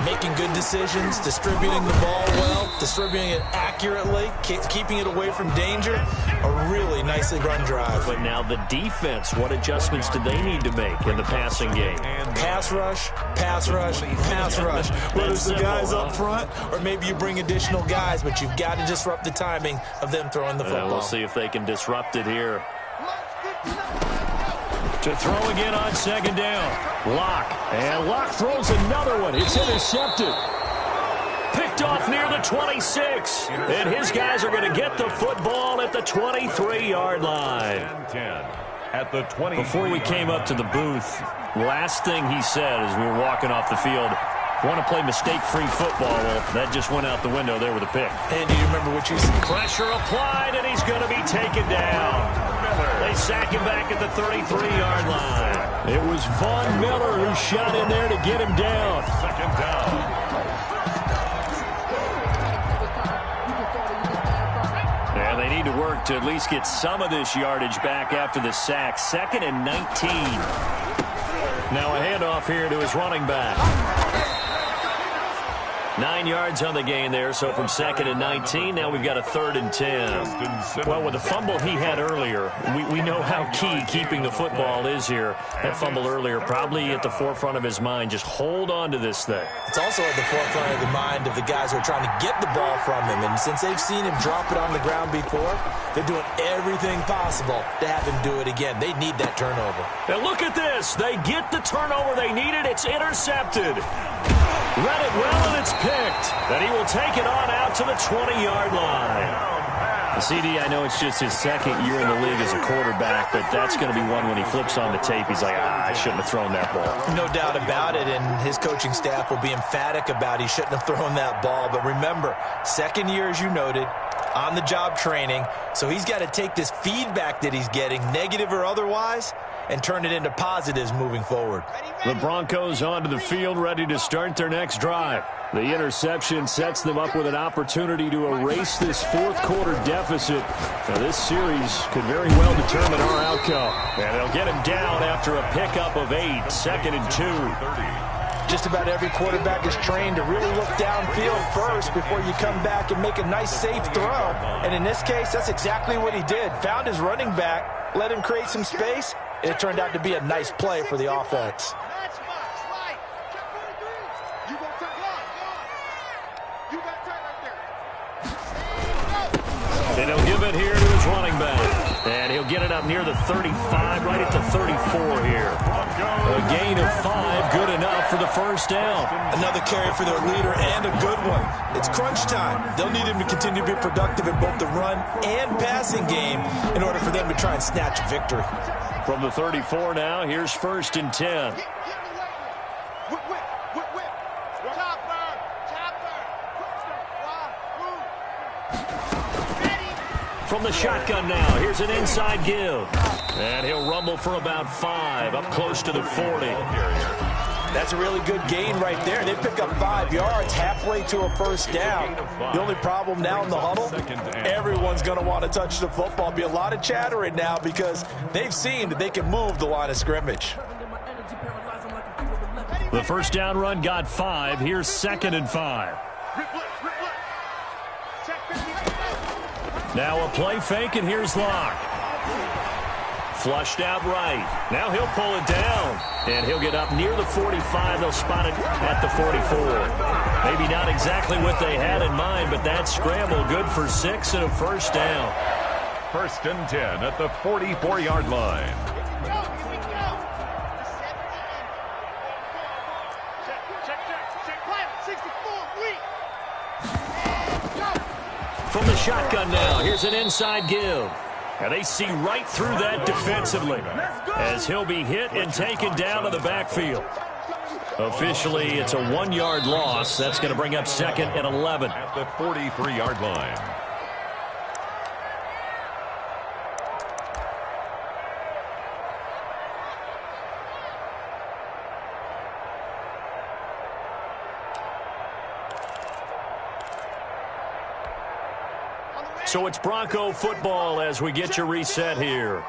Making good decisions, distributing the ball well, distributing it accurately, keeping it away from danger. A really nicely run drive. But now the defense, what adjustments do they need to make in the passing game? Pass rush, pass rush, pass rush. Whether it's the guys up front or maybe you bring additional guys, but you've got to disrupt the timing of them throwing the football. We'll see if they can disrupt it here. To throw again on second down. Locke. And Locke throws another one. It's intercepted. Picked off near the 26. And his guys are going to get the football at the 23-yard line. At the 20. Before we came up to the booth, last thing he said as we were walking off the field, want to play mistake-free football. Well, that just went out the window there with a pick. And do you remember what you said? Pressure applied, and he's going to be taken down. They sack him back at the 33-yard line. It was Von Miller who shot in there to get him down. Second down. And they need to work to at least get some of this yardage back after the sack. 2nd and 19. Now a handoff here to his running back. 9 yards on the gain there, so from 2nd and 19, now we've got a 3rd and 10. Well, with the fumble he had earlier, we know how key keeping the football is here. That fumble earlier probably at the forefront of his mind. Just hold on to this thing. It's also at the forefront of the mind of the guys who are trying to get the ball from him. And since they've seen him drop it on the ground before, they're doing everything possible to have him do it again. They need that turnover. And look at this. They get the turnover they needed. It's intercepted. Read it well, and it's picked. And he will take it on out to the 20-yard line. CD, I know it's just his 2nd year in the league as a quarterback, but that's going to be one when he flips on the tape. He's like, I shouldn't have thrown that ball. No doubt about it, and his coaching staff will be emphatic about he shouldn't have thrown that ball. But remember, 2nd year, as you noted, on-the-job training, so he's got to take this feedback that he's getting, negative or otherwise, and turn it into positives moving forward. The Broncos onto the field, ready to start their next drive. The interception sets them up with an opportunity to erase this 4th quarter deficit. Now, this series could very well determine our outcome. And they'll get him down after a pickup of 8, 2nd and 2. Just about every quarterback is trained to really look downfield first before you come back and make a nice, safe throw. And in this case, that's exactly what he did. Found his running back, let him create some space, and it turned out to be a nice play for the offense. And he'll give it here to his running back. And he'll get it up near the 35, right at the 34 here. A gain of 5, good enough for the first down. Another carry for their leader and a good one. It's crunch time. They'll need him to continue to be productive in both the run and passing game in order for them to try and snatch a victory. From the 34 now, here's 1st and 10. From the shotgun now, here's an inside give. And he'll rumble for about 5, up close to the 40. That's a really good gain right there. They pick up 5 yards halfway to a first down. The only problem now in the huddle, everyone's going to want to touch the football. Be a lot of chattering now because they've seen that they can move the line of scrimmage. The The first down run got 5. Here's 2nd and 5. Now a play fake, and here's Locke. Flushed out right. Now he'll pull it down, and he'll get up near the 45. They'll spot it at the 44. Maybe not exactly what they had in mind, but that scramble good for 6 and a first down. 1st and 10 at the 44-yard line. From the shotgun now, here's an inside give. And they see right through that defensively as he'll be hit and taken down to the backfield. Officially, it's a 1-yard loss. That's going to bring up 2nd and 11. At the 43-yard line. So it's Bronco football as we get your reset here.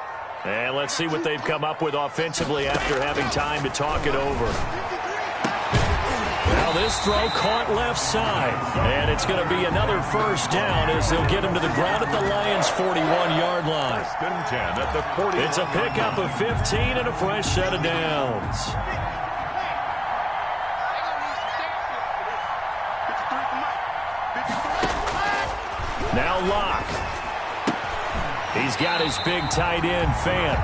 And let's see what they've come up with offensively after having time to talk it over. Now this throw caught left side. And it's going to be another first down as they'll get him to the ground at the Lions' 41-yard line. 1st and 10 at the 40. It's a pickup of 15 and a fresh set of downs. Now Locke. He's got his big tight end, Fan.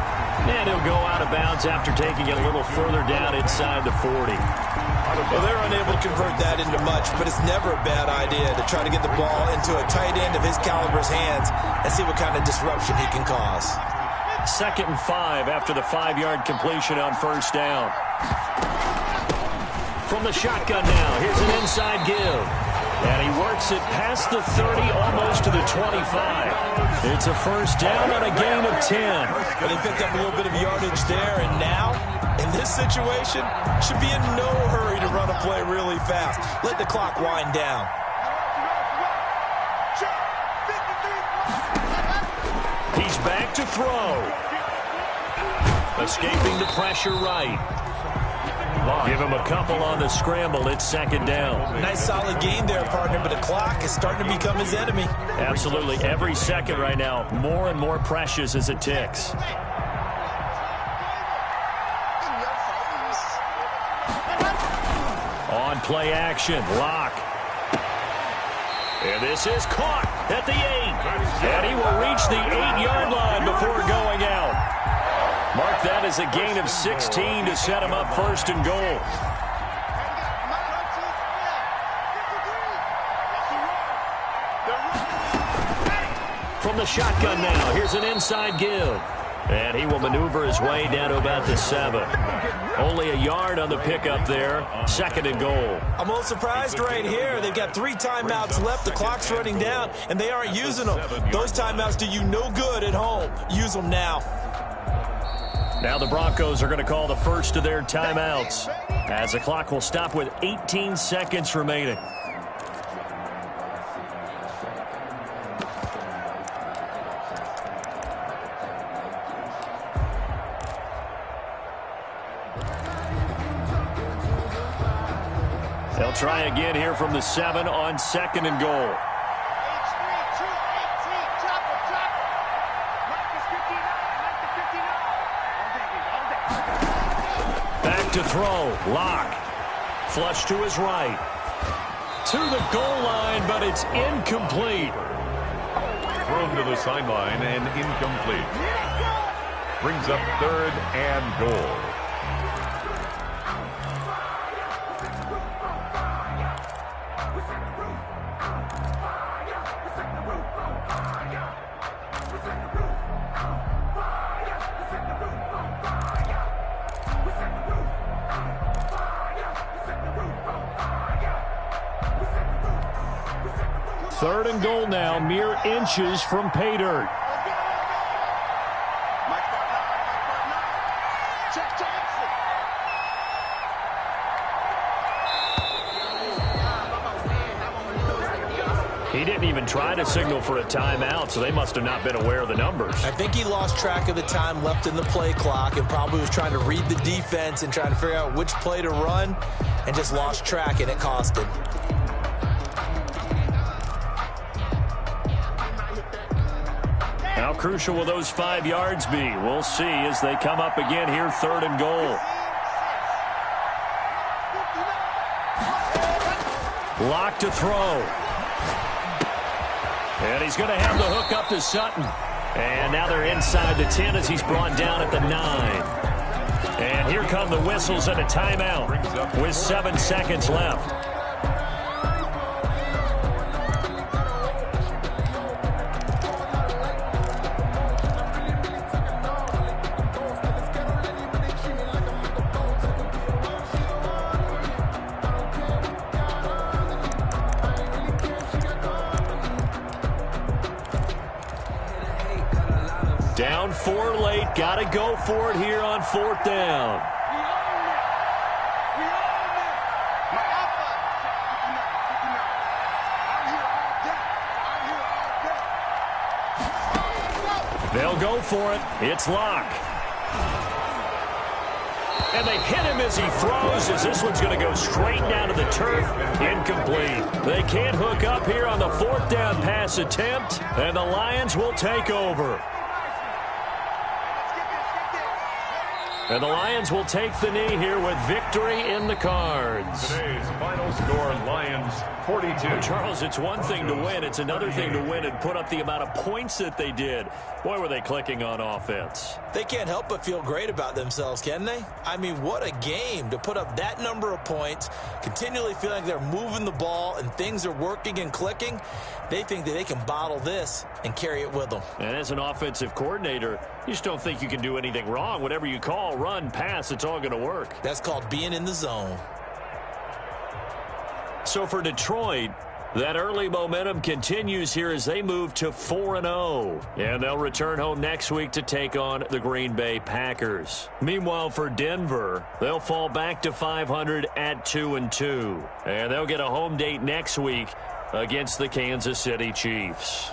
And he'll go out of bounds after taking it a little further down inside the 40. Well, they're unable to convert that into much, but it's never a bad idea to try to get the ball into a tight end of his caliber's hands and see what kind of disruption he can cause. 2nd and 5 after the 5-yard completion on first down. From the shotgun now, here's an inside give. And he works it past the 30, almost to the 25. It's a first down on a gain of 10. But he picked up a little bit of yardage there, and now, in this situation, should be in no hurry to run a play really fast. Let the clock wind down. He's back to throw. Escaping the pressure right. Give him a couple on the scramble. It's 2nd down. Nice solid gain there, partner, but the clock is starting to become his enemy. Absolutely. Every second right now, more and more precious as it ticks. On play action, Locke. And this is caught at the 8. And he will reach the 8-yard line before going out. Mark that as a gain of 16 to set him up 1st and goal. From the shotgun now, here's an inside give. And he will maneuver his way down to about the 7. Only a yard on the pickup there. 2nd and goal. I'm a little surprised right here. They've got 3 timeouts left. The clock's running down, and they aren't using them. Those timeouts do you no good at home. Use them now. Now the Broncos are going to call the first of their timeouts as the clock will stop with 18 seconds remaining. They'll try again here from the 7 on 2nd and goal. To throw, Locke. Flush to his right. To the goal line, but it's incomplete. Thrown to the sideline and incomplete. Brings up 3rd and goal. Third and goal now, mere inches from pay dirt. He didn't even try to signal for a timeout, so they must have not been aware of the numbers. I think he lost track of the time left in the play clock and probably was trying to read the defense and trying to figure out which play to run and just lost track, and it cost him. How crucial will those 5 yards be? We'll see as they come up again here, 3rd and goal. Lock to throw. And he's going to have the hook up to Sutton. And now they're inside the 10 as he's brought down at the 9. And here come the whistles and a timeout with 7 seconds left. Down 4 late. Got to go for it here on 4th down. They'll go for it. It's Locke. And they hit him as he throws, as this one's going to go straight down to the turf. Incomplete. They can't hook up here on the 4th down pass attempt, and the Lions will take over. And the Lions will take the knee here with victory in the cards. Today's final score, Lions 42. Charles, it's one thing to win. It's another thing to win and put up the amount of points that they did. Boy, were they clicking on offense. They can't help but feel great about themselves, can they? I mean, what a game to put up that number of points, continually feeling like they're moving the ball and things are working and clicking. They think that they can bottle this and carry it with them. And as an offensive coordinator, you just don't think you can do anything wrong. Whatever you call, run, pass, it's all going to work. That's called being in the zone. So for Detroit, that early momentum continues here as they move to 4-0. And they'll return home next week to take on the Green Bay Packers. Meanwhile, for Denver, they'll fall back to 500 at 2-2. And they'll get a home date next week against the Kansas City Chiefs.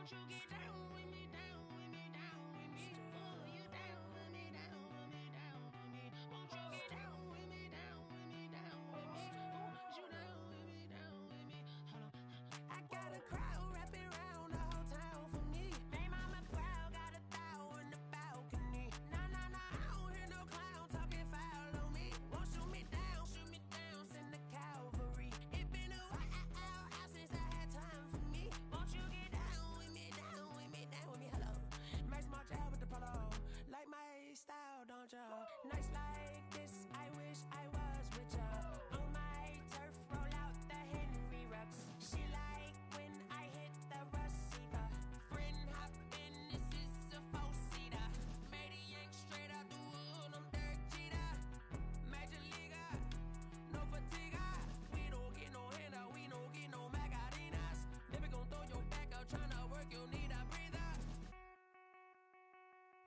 Won't you get down with me, down with me, down with me? Oh, you down with me, down with me, down with me? Won't you get down with me, down with me, down with me? Oh, you down with me, down with me? Hold on. I got a crowd wrapping around the whole town for me. Hey, mama proud, got a thou in the balcony. Nah, nah, nah, I don't hear no clown talking foul on me. Won't shoot me down, send the cavalry. It been a while since I had time for me. Won't you get down with me, down with me, down with me? Hello. Max March out with the polo. Like my style, don't y'all? Nights like this, I wish I was with y'all. On my turf, roll out the Henry Rux. She like when I hit the receiver. Friend hop in, this is a four-seater. Made a yank straight out the wood, I'm Derek Jeter. Major leaguer, no fatigue. We don't get no handout, we don't get no Magarinas. Never gon' throw your back out, tryna work, you need a breather.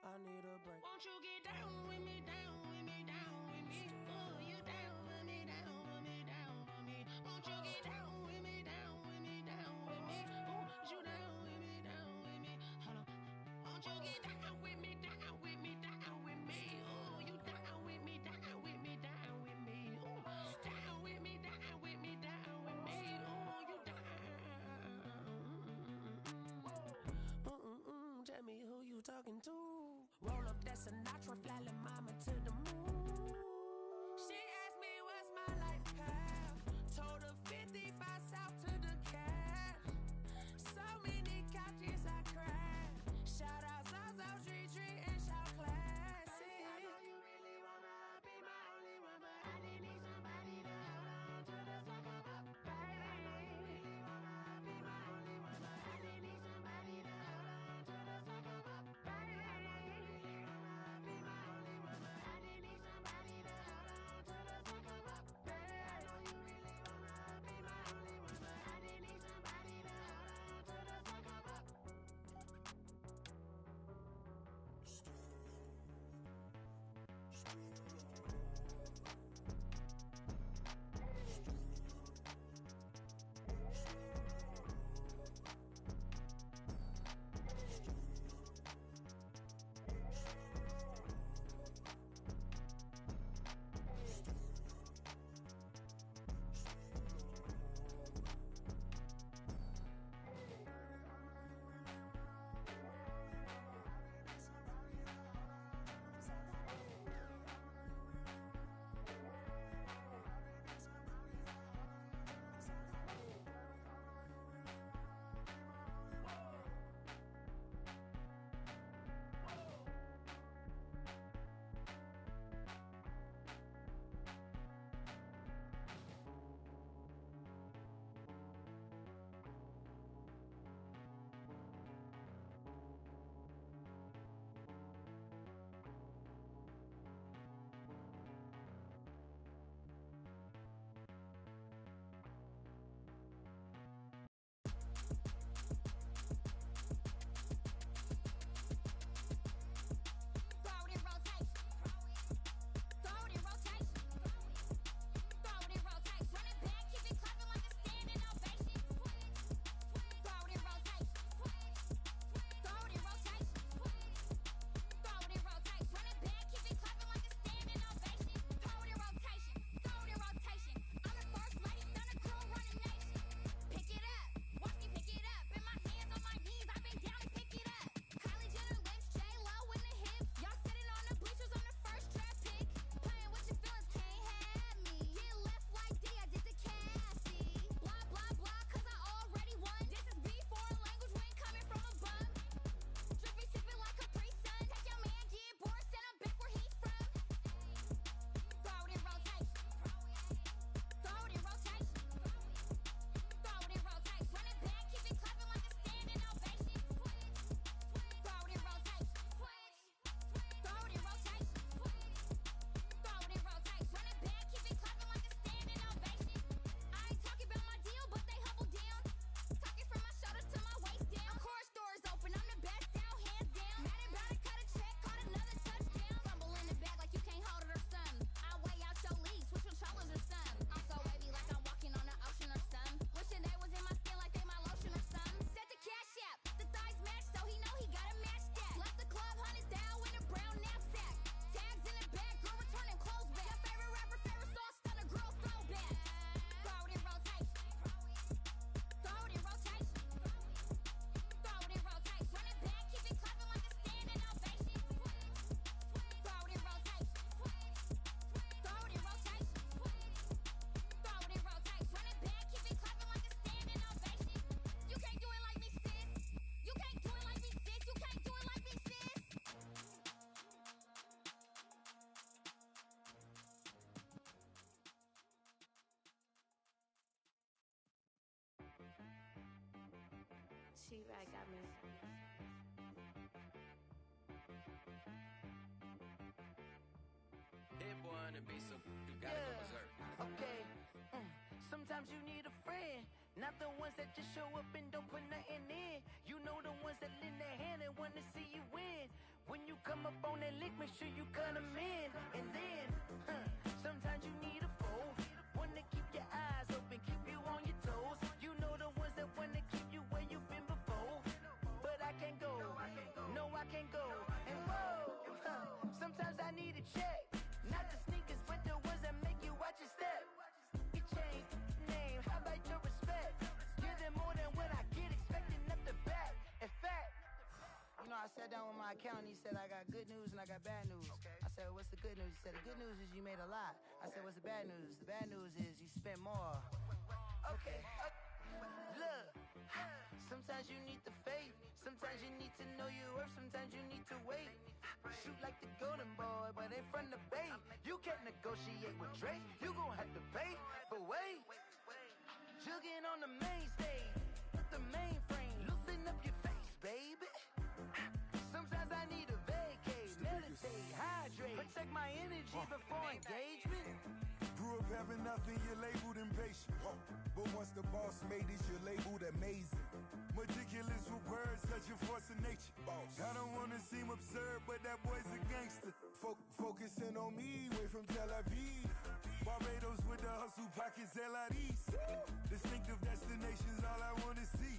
I need a break. Won't you get down with me, down with me, down with me? Oh, you down with me, down with me, down with me? Won't you get down with me, down with me, down with me? Oh, you down with me, down with me? Hold on. Won't you get down with me, down with me, down with me? Oh, you down with me, down with me, down with me? Oh, down with me, down with me, down with me? Oh, you down. Tell me who you talking to. Roll up that Sinatra, fly la mama to the moon. She asked me what's my life path. Told her 55 south to the cat. So many couches I cried. Shout out South Street and shout classy. I know you really wanna be my only one, but I didn't need somebody to hold on to the fuck up. Baby, I know you really wanna be my only one, but I didn't need somebody to hold on to the fuck up. Baby, I know you really wanna be my only one, but I didn't need cheap, I got me. Hit one and be so you gotta go berserk. Okay. Sometimes you need a friend, not the ones that just show up and don't put nothing in. You know the ones that lend their hand and want to see you win. When you come up on that lick, make sure you cut them in. And then, sometimes you need a foe, one to keep your eyes open, keep you on your toes. You know the ones that want to keep you where you've been before. But I can't go, no I can't go. And whoa, sometimes I need a check, not the sneakers, but the ones that make you watch your step. Your chain, name, how about your respect? Give them more than what I get, expecting up the back. In fact, you know, I sat down with my accountant. He said, I got good news and I got bad news. Okay. I said, what's the good news? He said, the good news is you made a lot. I said, what's the bad news? The bad news is you spent more. Okay. Look, sometimes you need the faith. Sometimes you need to know your worth. Sometimes you need to wait. Shoot like the golden boy, but in front of the bay. You can't negotiate with Drake. You gon' have to pay. But wait, jugging on the main stage with the mainframe. Loosen up your face, baby. Sometimes I need a vacate, meditate, hydrate, protect my energy before engagement. Grew up having nothing, you're labeled impatient. But once the boss made it, you're labeled amazing. Meticulous with words, such a force of nature. I don't wanna seem absurd, but that boy's a gangster. Focusing on me, way from Tel Aviv. Barbados with the hustle pockets, LIDs. Distinctive destinations, all I wanna see.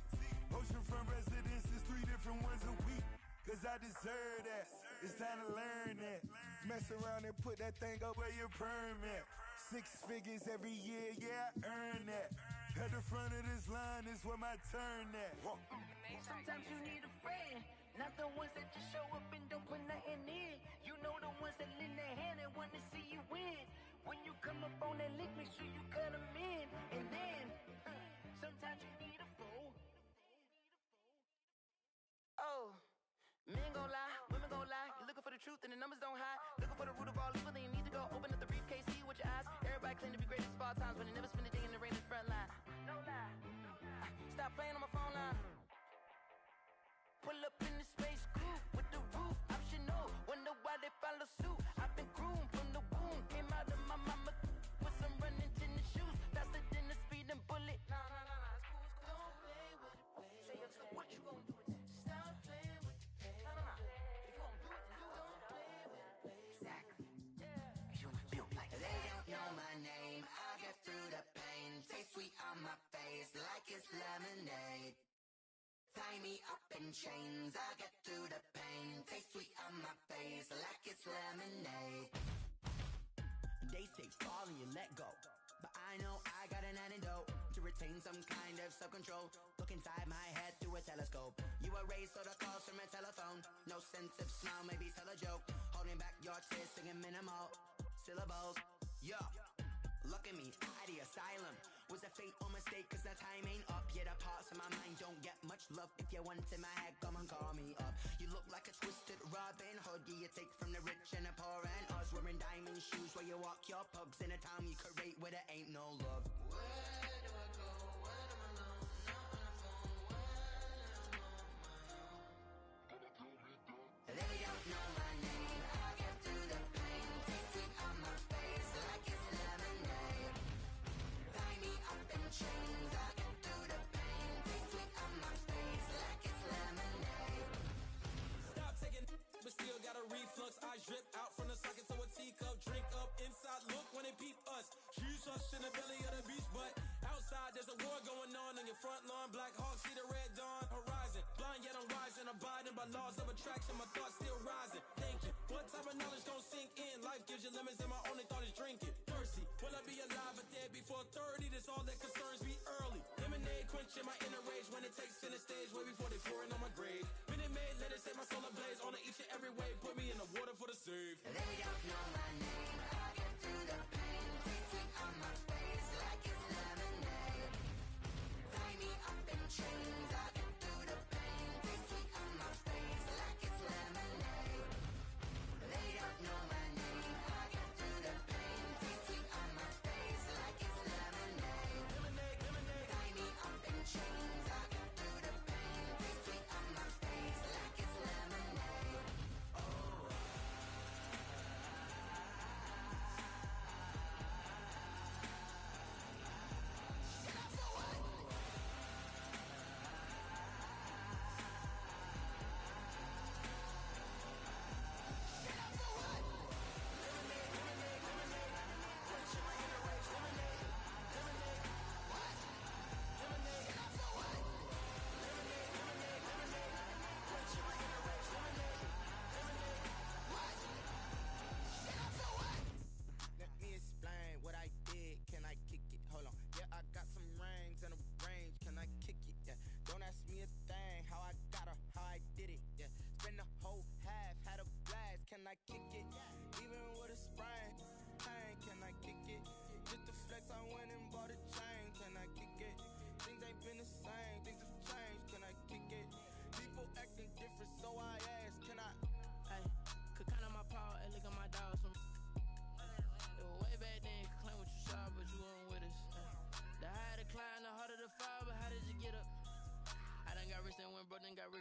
Oceanfront residences, 3 different ones a week. Cause I deserve that, it's time to learn that. Mess around and put that thing up where your permit. 6 figures every year, yeah, I earn that. At the front of this line is where my turn at. Sometimes you need a friend, not the ones that just show up and don't put nothing in. You know the ones that lend their hand and want to see you win. When you come up on that lick, make sure you cut them in. And then, sometimes you need a fool. Oh. Men gon' lie, women gon' lie. You're looking for the truth and the numbers don't hide. Looking for the root of all evil, then you need to go open up the briefcase, see with your eyes. Everybody claim to be greatest of all times, but they never spend a day in the rain in the front line. No lie. Stop playing on my phone line. Pull up in the space coupe with the roof optional. Wonder why they follow suit. I've been groomed from the womb. Came out of my mama with some running tennis shoes. Faster than the speeding bullet. No, it's cool, it's cool. Don't play with it, baby. Say, so what you gon' do with that? Stop playing with it, baby. No. If you gon' do it, then don't play with it, baby. Exactly. Yeah. You feel like they don't know my name. I'll get through the pain. Taste sweet on my face like it's lemonade. Tie me up in chains, I'll get through the pain. Taste sweet on my face like it's lemonade. They say fall and you let go, but I know I got an antidote to retain some kind of self-control. Look inside my head through a telescope. You erase all the calls from a telephone. No sense of smile, maybe tell a joke. Holding back your tears, singing minimal syllables. Yeah. Look at me, at the asylum. Was a fate or mistake, cause the time ain't up. Yet the parts of my mind don't get much love. If you want in my head, come and call me up. You look like a twisted Robin Hood. You take from the rich and the poor and us. Wearing diamond shoes where you walk your pugs. In a town you could rate where there ain't no love. Where do I go? When I'm alone? Not on the phone. When I'm on my own. They don't know my name. I'll get through the pain. Taste sweet on my face like it's lemonade. Tie me up in chains. I'll get through the pain. Taste sweet on my face like it's lemonade. Stop taking, but still got a reflux. I drip out from the socket to a teacup. Drink up inside, look when they peep us. Shoes us in the belly of the beach, but outside there's a war going on your front lawn. Black Hawk see the red dawn horizon. Blind yet I'm rising, abiding by laws of attraction. My thoughts still rising. Thinking, what type of knowledge don't sink in? Life gives you limits and my only thought is drinking. Thirsty, will I be alive or dead before 30? That's all that concerns me early. Lemonade quenching my inner rage when it takes center stage way before they pour it on my grave. Minute Maid, let it set my soul ablaze on each and every way. Put me in the water for the save. They don't know my name. I'll get through the pain. Taste sweet on my face like it's lemonade. Tie me up in chains. I'll get through the pain. Taste sweet on my face like it's lemonade. They don't know my name. I'll get through the pain. Taste sweet on my face like it's lemonade. Tie me up in chains. I'll get through the pain.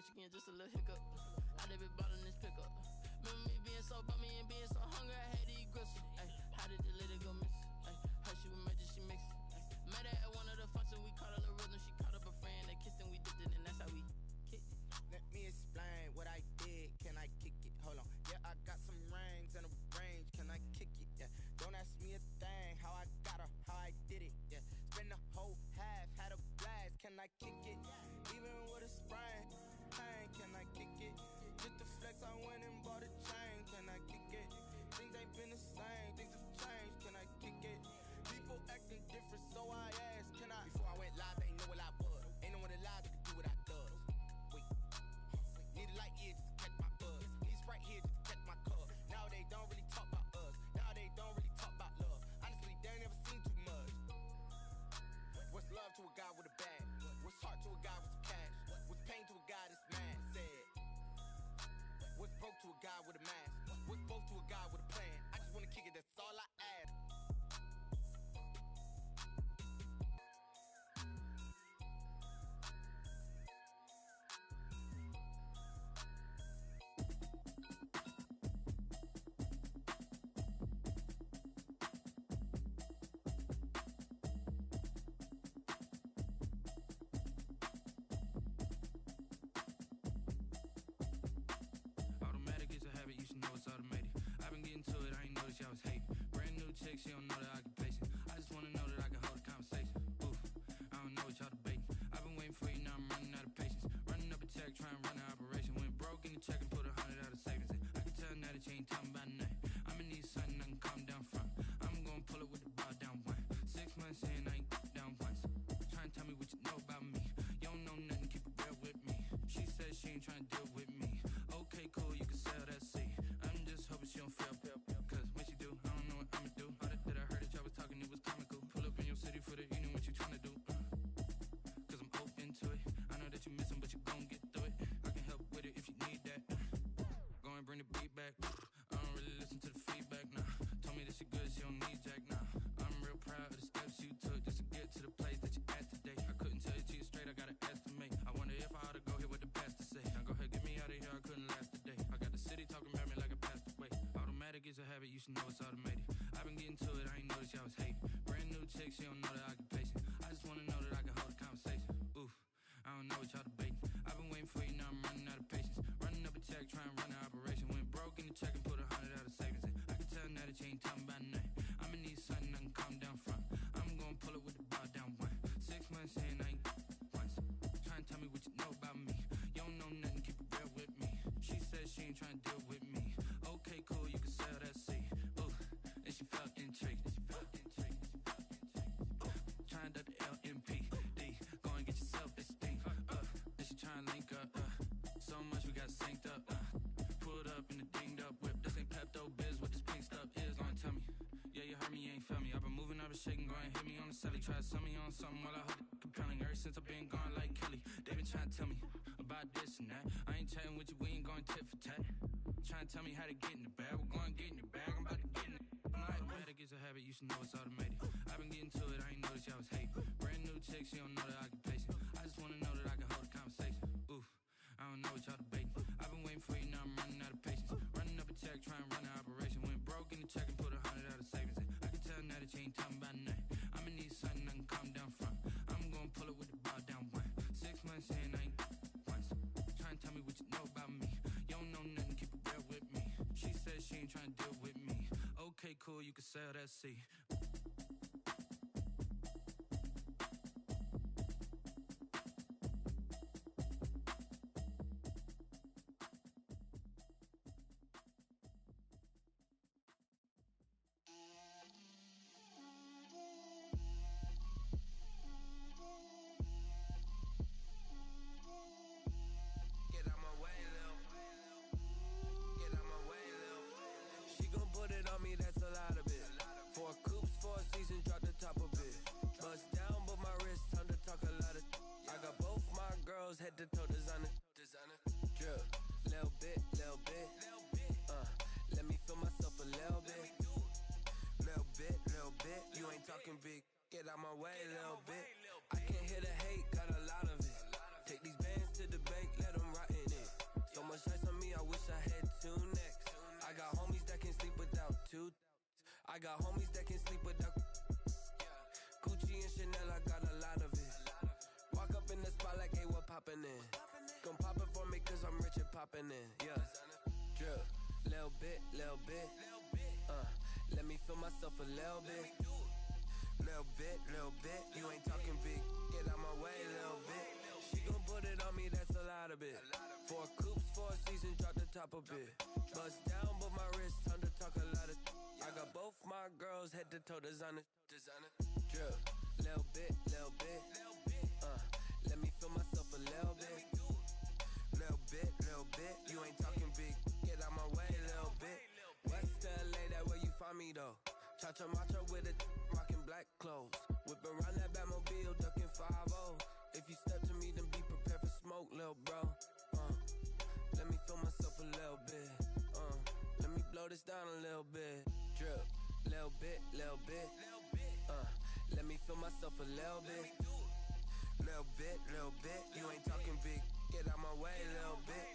rich again, just a little hiccup. I did be ballin' this pickup. Remember me being so bummy and being so hungry, I had to eat gristle. Ay, how did the lady go miss? Ay, her she was magic, she mixed. Met her at one of the functions, we caught her the rhythm. She caught up a friend, they kissed and we dipped it, and that's how we kicked it. Let me explain what I did. Can I kick it? Hold on. Yeah, I got some rings and a range. Can I kick it? Yeah. Don't ask me a thing. How I got her, how I did it. Yeah. Spend the whole half, had a blast. Can I kick it? Even with a sprain. Pain. Can I kick it? Just to flex, I went and bought a chain. Can I kick it? Things ain't been the same. Things have changed. Can I kick it? People acting different, so I asked. Can I? Before I went live, they ain't know what I was. Ain't no one alive that could do what I does. Wait. Need a light here just to catch my buzz. Need Sprite here just to catch my cup. Now they don't really talk about us. Now they don't really talk about love. Honestly, they ain't never seen too much. What's love to a guy with a bag? What's heart to a guy with some cash? What's pain to a guy that's mad? Said. What's broke to a guy with a mask? What's both to a guy with a plan? I just wanna kick it, that's all I ask. Automatic is a habit, you should know it's automated. I've been getting to it, I ain't noticed y'all was hating. Brand new chick, she don't know the occupation. I just wanna know that I can hold a conversation. Oof, I don't know what y'all debating. I've been waiting for you, now I'm running out of patience. Running up a check, trying to run an operation. Went broke in the check and put 100 out of savings in. I can tell now that you ain't talking about nothing. I'ma need something I can calm down from. I'm gonna pull it with the bar down one. 6 months in, I ain't down once. Trying to tell me what you know about me. You don't know nothing, keep it real with me. She said she ain't trying to deal with me. Okay, cool, you can sell that seed. I'm just hoping she don't fail. Cause when she do, I don't know what I'ma do. All that I heard that y'all was talking, it was comical. Pull up in your city for the evening, what you trying to do? Cause I'm open to it. I know that you missing, but you gon' get through it. I can help with it if you need that. Go and bring the beat back. I don't really listen to the feedback, nah. Told me that she good, she don't need Jack, nah. I'm real proud of the steps you took just to get to the place that you at today. I couldn't tell you to you straight, I gotta estimate. I wonder if I ought to go here what the pastor say. Now go ahead, get me out of here, I couldn't last a day. I got the city talking about me like a passed away. Automatic is a habit, you should know it's automated. I've been getting to it, I ain't noticed y'all was hating. Brand new chick, she don't know the occupation. I just wanna know that I can hold a conversation. Oof, I don't know what y'all debating. I've been waiting for you, now I'm running out of patience. Running up a check, trying to run an operation. Went broke in the check and put 100 out of savings in. I can tell now that you ain't talking about nothing. I'ma need something I can calm down from. I'm gonna pull it with the bar down one. 6 months in, I ain't once. Trying to tell me what you know about me. You don't know nothing, keep it real with me. She said she ain't trying to deal with me. Okay, cool, you can sell that seed. Ooh, and she felt intrigued. Trying to the LMPD. Go and get yourself esteem. And she trying to link up. So much we got synced up. Pulled up in the dinged up whip. This ain't Pepto Biz, what this pink stuff is. Long tell me. Yeah, you heard me, you ain't felt me. I've been moving, I've been shaking, go and hit me on the celly. Try to sell me on something while I hold it compelling. Ever since I've been gone like Kelly, they been trying to tell me about this and that. I ain't chatting with you, we ain't going tit for tat. Trying to tell me how to get in the bag. We're going to get in the bag, I'm about to get in it. Automatic is a habit, you should know it's automated. I've been getting to it, I ain't noticed y'all was hating. Brand new chick, she don't know the occupation. I just wanna know that I can hold a conversation. Oof, I don't know what y'all debating. I've been waiting for you, now I'm running out of patience. Running up a check, trying to run an operation. Went broke in the check and put 100 out of savings in. I can tell now that you ain't talking about nothing. I'ma need something I can calm down from. I'm gonna pull it with the bar down one. 6 months in, I ain't once. Trying to tell me what you know about me. You don't know nothing, keep it real with me. She said she ain't trying to deal with me. Okay, cool, you can sell that seed. Get out my way, Lil. Get out my way, Lil. She gon' put it on me, that's a lot of it. 4 coops, 4 seasons, drop the top of it. Bust down, but my wrist, time to talk a lot of. I got both my girls, head to toe designer. Drip, little bit, little bit. Let me feel myself a little bit. Little bit, you ain't talking big. Get out my way, little bit. I can't hear the hate, got a lot of it. Take these bands to the bank, let them rot in two necks. I got homies that can sleep without two. I got homies that can sleep without. Gucci and Chanel, I got a lot of it. Walk up in the spot like, hey, what poppin' in? Gon' pop it for me cause I'm rich and poppin' in. Yeah. Drip, little bit, little bit. Let me feel myself a little bit. Little bit, little bit. You ain't talking big. Get out my way, little bit. She gon' put it on me, that's a lot of it. 4 coops, 4 seasons, drop the top a bit. Bust down, but my wrist, time to talk a lot of. I got both my girls head to toe designer. Drip, little bit, little bit. Let me feel myself a little bit. Little bit, little bit. You ain't talking big. Get out my way, little bit. West LA, that where you find me though. Cha-cha macha with a rockin' black clothes. Whip around that Batmobile, ducking 5-0. If you step to me, then be prepared for smoke, lil' bro. Let me feel myself a little bit. Let me blow this down a little bit. Drip, little bit, little bit. Let me feel myself a little bit. Little bit, little bit. You ain't talking big. Get out my way, little bit.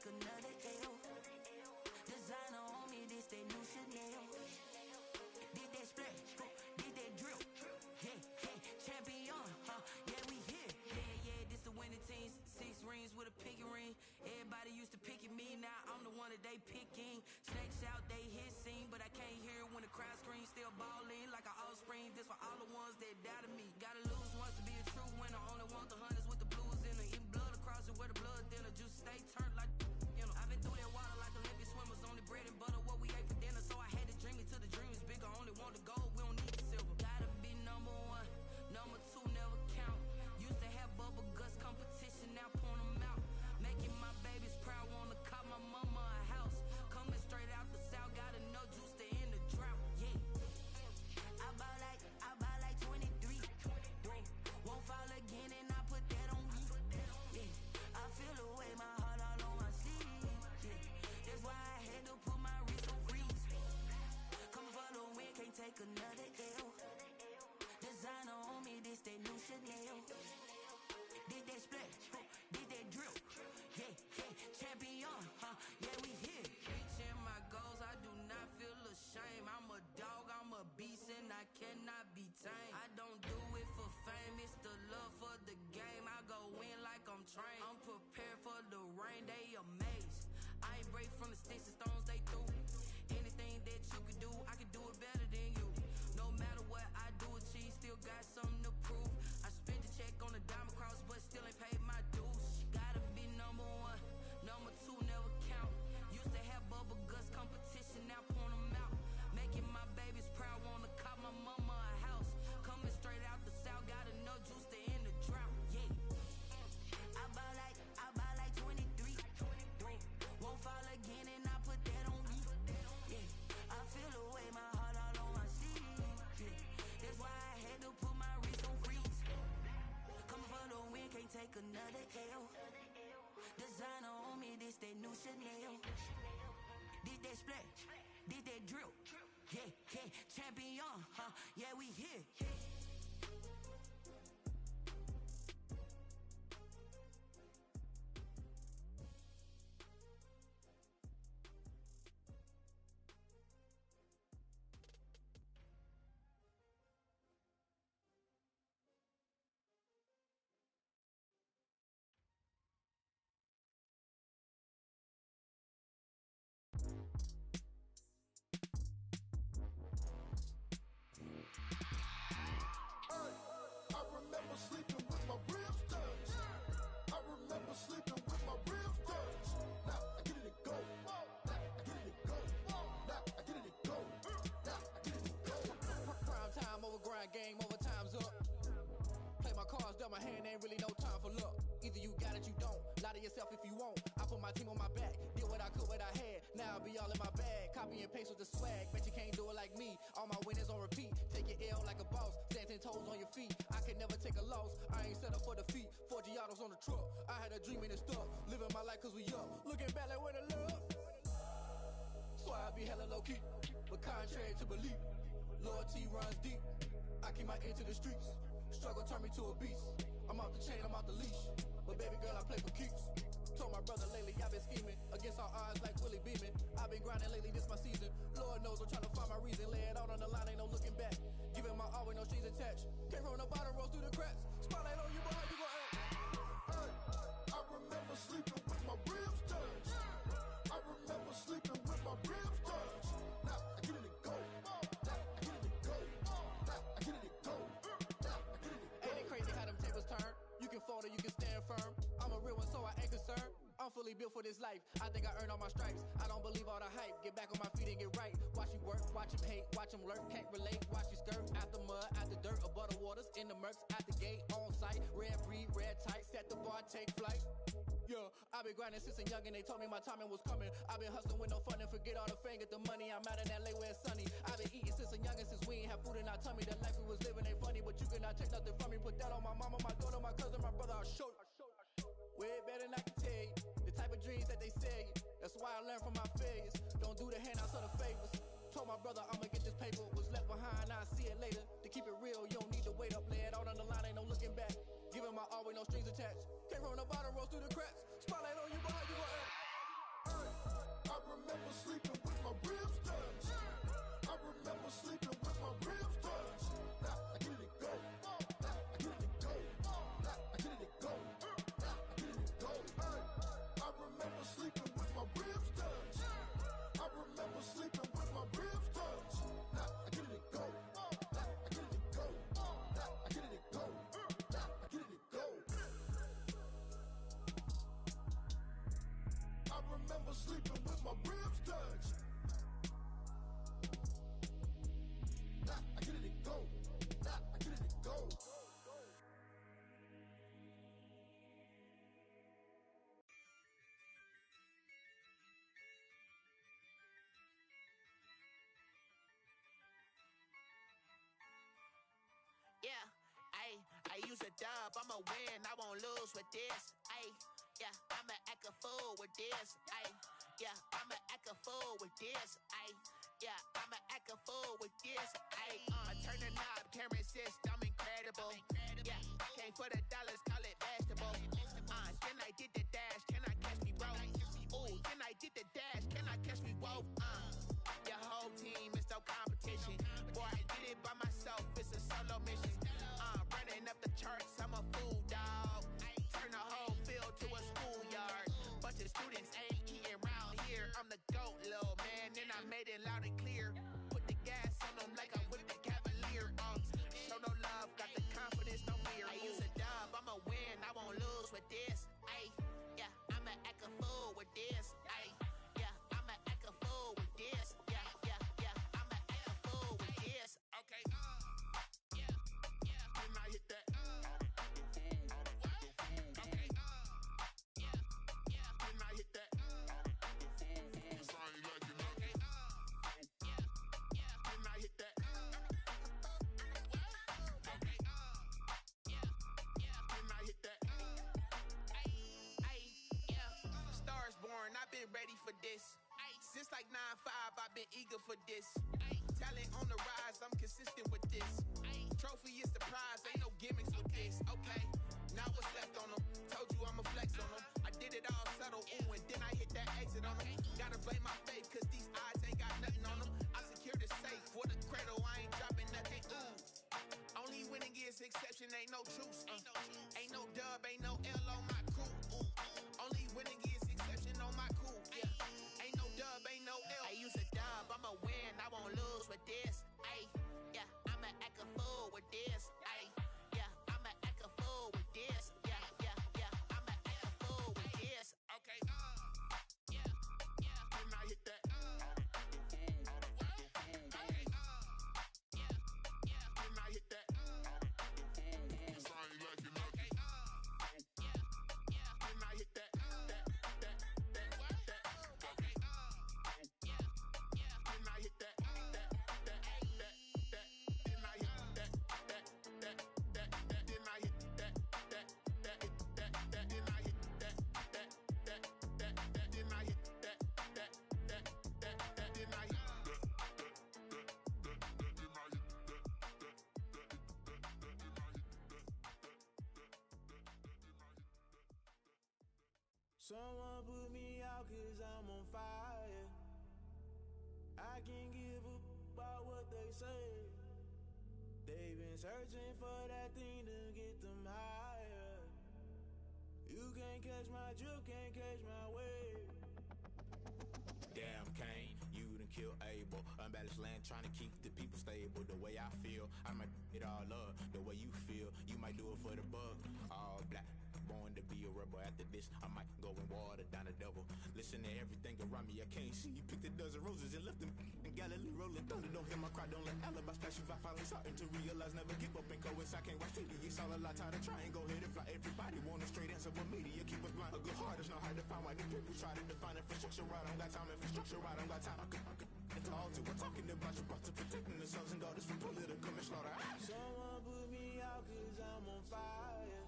Another L. Designer on me, this that new Chanel. Did that splash, did that drill. Yeah, champion, yeah, we here. Yeah, this the winning team. 6 rings with a pinky ring. Everybody used to pick at me, now I'm the one that they picking. Snakes out, they hit scene, but I can't hear when the crowd screams. Still ballin' like an offspring. This for all the ones that doubted me. Gotta lose once to be a true winner. Only want the hunters with the blues in it. Eating blood across it where the blood thinner. Juice stay turned like. I've been through that water like Olympic swimmers. Only bread and butter, what we ate for dinner. So I had to dream it till the dream is bigger. Only want the gold, we don't need the silver. Gotta be number 1, number 2 never count. Used to have bubble guts competition, now point them out. Making my babies proud, wanna call my mama a house. Coming straight out the south, gotta know juice to end the drought. Yeah. I buy like 23. Won't fall again and I put that on me. Yeah. I feel the way my heart all on my sleeve. Yeah. That's why I had to put my wrist on freeze. Coming for the win, can't take another L. Designer on me, this that new Chanel. Did that splash, did that drill. Yeah, champion, yeah, we here. Reaching my goals, I do not feel ashamed. I'm a dog, I'm a beast, and I cannot be tamed. I don't do it for fame, it's the love for the game. I go in like I'm trained. I'm prepared for the rain, they amazed. I ain't break from the sticks and stones they threw. Anything that you can do, I can do it better than you. No matter what I do, achieve, still got something to prove. I spent the check on the diamond cross, but still ain't paid my dues. Gotta be number 1, number 2 never count. Used to have bubble guts competition, now point them out. Making my babies proud, wanna call my mama a house. Coming straight out the south, gotta know juice to end the drought. Yeah. I buy like 23. Won't fall again and I put that on me. Yeah. I feel the way my heart all on my sleeve. Yeah. That's why I had to put my wrist on freeze. Coming for the win, can't take another L. Designer on me, this that new Chanel. Did that splash, did that drill. Yeah, champion, yeah, we here. Tell my hand ain't really no time for luck. Either you got it, you don't. Lie to yourself if you won't. I put my team on my back. Did what I could, what I had. Now I'll be all in my bag. Copy and paste with the swag. Bet you can't do it like me. All my winners on repeat. Take your L like a boss. Stand 10 toes on your feet. I can never take a loss. I ain't set up for defeat. 4 Giottos on the truck. I had a dream and it stuck. Living my life cause we up. Looking back like where the love. So I be hella low key. But contrary to belief, loyalty runs deep. I keep my ear to the streets. Struggle turn me to a beast. I'm off the chain, I'm off the leash. But baby girl, I play for keeps. Told my brother lately, I've been scheming. Against all odds like Willie Beeman. I've been grinding lately, this my season. Lord knows I'm trying to find my reason. Lay it out on the line, ain't no looking back. Giving my all with no strings attached. Came from the bottom, rose through the cracks. Spotlight on you, but how you gon' act? Hey, I remember sleeping with my ribs touched. I remember sleeping with my ribs touched. Now I get it go. Now I get it go. Now I get it go. Now I get it go. Ain't it crazy how them tables turn? You can fold or you can stand firm. I'm a real one, so I ain't concerned. I'm fully built for this life. I think I earned all my stripes. I don't believe all the hype. Get back on my feet and get right. Watch you work, watch him hate, watch him lurk. Can't relate, watch you skirt. Out the mud, out the dirt, above the waters, in the murks, out the gate, on site. Red breed, red tight, set the bar, take flight. Yeah, I've been grinding since a youngin'. They told me my timing was coming. I've been hustling with no fun and forget all the fame, get the money. I'm out in LA where it's sunny. I've been eating since a youngin', since we ain't have food in our tummy. The life we was living ain't funny, but you cannot take nothing from me. Put that on my mama, my daughter, my cousin, my brother. I'll show you. Way better than I can tell you. The type of dreams that they sell you. That's why I learned from my failures. Don't do the handouts or the favors. Told my brother I'ma get this paper. Was left behind, I'll see it later. To keep it real, you don't need to wait up. Lay it out on the line, ain't no looking back. Giving my all with no strings attached. Came from the bottom, rose through the cracks. Spotlight on you, but how you gon' act? Hey, I remember sleeping with my ribs touched. I remember sleeping with my ribs touched. Now I get it go. Now I get it go. Now I get it go. Now I get it go. Hey, I remember sleeping with my ribs touched. I remember sleeping with my ribs touched. Now I get it go. Now I get it go. Now I get it go. Now I get it go. I remember sleeping with my ribs touched. Now I get it go. Now I get it go. Yeah, I use a dub, I'ma win, I won't lose with this. Yeah, I'ma act a fool with this. Yeah, I'ma act a fool with this. Yeah, I'ma act a fool with this. I turn the knob, camera assist, I'm incredible. Yeah, came for the dollars, call it vegetable. Then I did the dash, can I catch me, bro? Ooh, then I did the dash, can I catch me, bro? Your whole team is no competition. Boy, I did it by myself, it's a solo mission. Running up the charts, I'm a fool, dog. Turn the whole field to a schoolyard. Bunch of students ain't eating round here. I'm the GOAT, little man, and I made it loud and clear. Put the gas on them like I'm with the Cavalier. Show no love, got the confidence, no fear. I use a dub, I'ma win, I won't lose with this. Yeah, I'ma act a fool with this. Yeah, I'ma act a fool with this. Yeah, I'ma act a fool with this. Okay, yeah, when I hit that. Okay, yeah, when I hit that. Cause I ain't like it, okay, yeah, when I hit that. Okay, yeah, when I hit that. Yeah, stars born, I've been ready for this. Since like 9-5, I've been eager for this. Talent on the rise, I'm consistent with this. Trophy is the prize, ain't no gimmicks with this. Okay, now what's left on them? Told you I'ma flex on them. I did it all subtle, ooh, and then I hit that exit on them. Gotta blame my faith, cause these eyes ain't got nothing on them. I secured the safe for the cradle, I ain't dropping nothing, ooh. Only winning is exception, ain't no truce. Ain't no dub, ain't no L on my crew. Only winning is exception on my crew. Yeah, ain't no dub, ain't no L. I use a dub, I'ma win, I won't lose with this. Yeah, I'ma act a fool with this. Yeah, I'ma act a fool with this. Yeah, I'ma act a Someone put me out 'cause I'm on fire. I can't give a about what they say. They've been searching for that thing to get them higher. You can't catch my drift, can't catch my wave. Damn, Kane, you done killed Abel. Unbalanced land, trying to keep the people stable. The way I feel, I might it all up. The way you feel, you might do it for the buck. All black, born to be a rebel. After this, I might go and water down the devil. Listen to everything around me, I can't see. You picked a dozen roses and left them in Galilee rolling thunder. Don't hear my cry, don't let alibis pass you. I finally starting to realize, never give up and coast. I can't watch TV, it's all a lot. Tired of trying, go ahead and fly. Everybody want a straight answer, but media keep us blind. A good heart is not hard to find. Why the people try to define infrastructure right? I don't got time, infrastructure right, I don't got time. I could all to. We're talking about you, about to protecting the sons and daughters from political and slaughter. Someone put me out 'cause I'm on fire.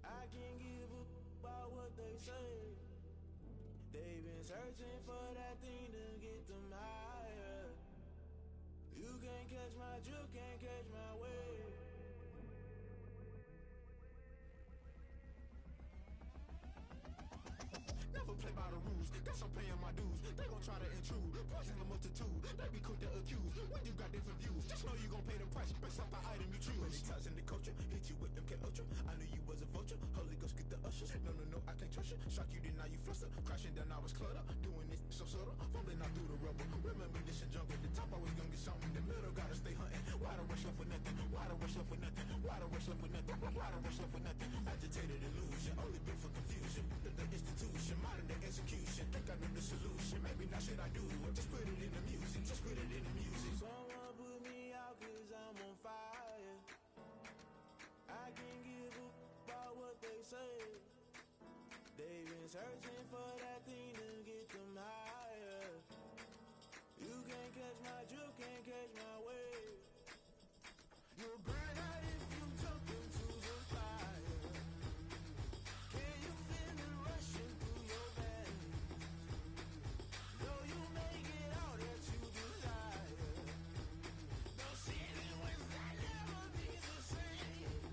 I can't give a about what they say. They've been searching for that thing to get them higher. You can't catch my drift, can't catch my wave. Never play by the rules, guess I'm paying my dues. They gon' try to intrude, poison the multitude. They be quick to accuse, when you got different views. Just know you gon' pay the price, based off the item you choose. Many times in the culture, hit you with MK Ultra. I knew you was a vulture, Holy Ghost get the ushers. No, I can't trust you. Shock you, then now you fluster. Crashing down, I was cluttered. Doing this so subtle, fumbling out through the rubble. Remember this and jump at the top, I was gonna get something. In the middle, gotta stay hunting. Why the rush left for nothing? Why the rush left for nothing? Why the rush left for nothing? Why the rush left for nothing? Agitated illusion, only been for confusion. The institution, modern day execution. Think I know the solution, maybe not should I do it. Just put it in the music, just put it in the music. Someone put me out 'cause I'm on fire. I can't give a about what they say. They've been searching for that thing to get them higher. You can't catch my drift, can't catch my wave. You'll burn out if you jump into the fire. Can you feel it rushing through your veins? Though you make it all that you desire. No city was that never be the same.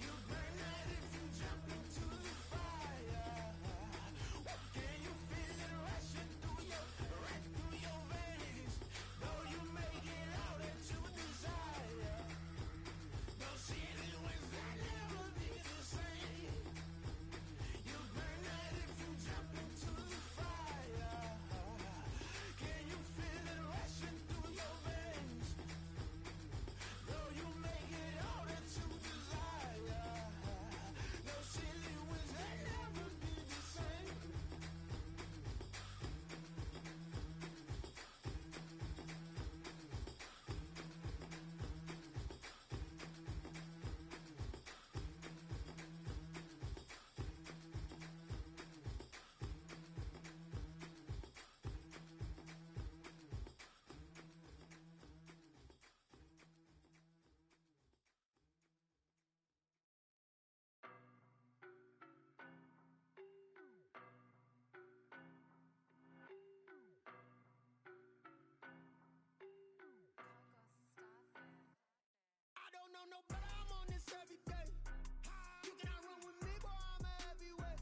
You burn out if you jump into the fire. Can you feel it rushing through your veins? Though you make it all that you desire. No city was that never be the same. You burn out if you jump into the fire. Can you feel it rushing through your veins? Though you make it all that you desire. No silly was that never be the same. I don't know no better, I'm on this every day. You cannot run with me, boy, I'm a heavyweight.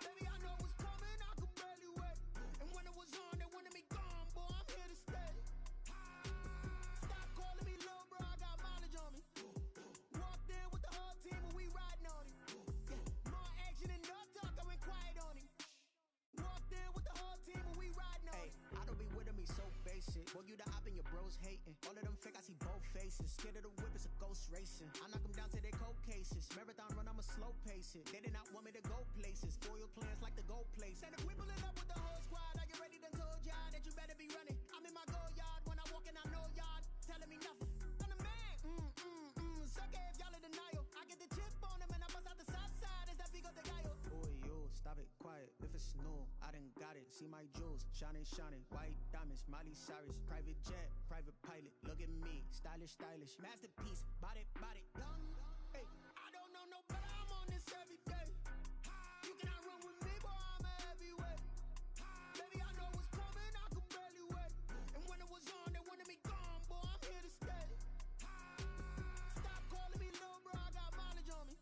Baby, I know what's coming, I could barely wait. And when it was on, they wanted me gone, boy, I'm here to stay. Stop calling me little bro, I got mileage on me. Walked in with the whole team and we riding on him. More action and no talk, I went quiet on him. Walked in with the whole team and we riding on him. I don't be with him, he's so basic. Boy, you the op and your bros hating. All of them fake, I see both faces. Scared of the whip, it's a ghost racing. I knock them down to their cold cases. Marathon run, I'ma slow pace it. They did not want me to go places. Foil plans like the gold place. And if we pulling up with the whole squad, are you ready? Done told y'all that you better be running. I'm in my go yard when I walk in, I know y'all telling me nothing. I'm the man. Suck it if y'all in denial. I get the chip on him and I bust out the south side. Is that Vigo de Gallo? Boy, yo, stop it, quiet. If it's new, I done got it. See my jewels, shining, shining. White diamonds, Miley Cyrus. Private jet, private pilot. Look at me, stylish, stylish. Masterpiece, body, body. Young, Hey, I don't know no better, I'm on this every day. You cannot run with me, boy, I'm a heavyweight. Baby, I know what's coming, I could barely wait. And when it was on, they wanted me gone, boy, I'm here to stay. Stop calling me little bro, I got mileage on me.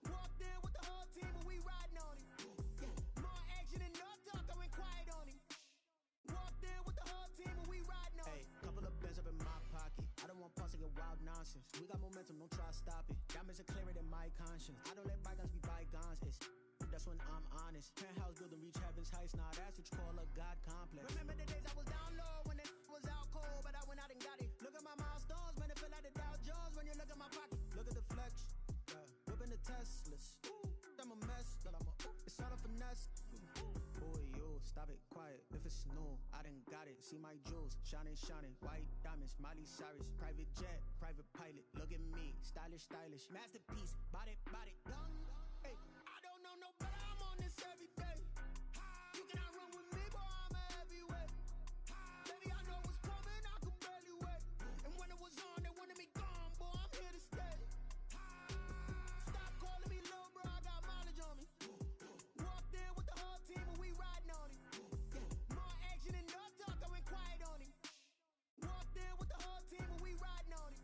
Walked in with the whole team and we honest. Penthouse building, reach heaven's heights. Nah, that's what you call a God complex. Remember the days I was down low when it was out cold, but I went out and got it. Look at my milestones, man, it feel like the Dow Jones when you look at my pocket. Look at the flex, whipping the Teslas. I'm a mess, but it's all a finesse. Boy, yo, stop it, quiet. If it's new, I done got it. See my jewels, shining, shining. White diamonds, Miley Cyrus. Private jet, private pilot. Look at me, stylish, stylish. Masterpiece, body, body. Young, hey, I don't know no better. I'm on this every day. You cannot run with me, boy, I'm a heavyweight. Baby, I know what's coming, I could barely wait. And when it was on, they wanted me gone, boy, I'm here to stay. Stop calling me little bro, I got mileage on me. Walked in with the whole team and we riding on it. More action and no talk, I went quiet on it. Walked in with the whole team and we riding on it.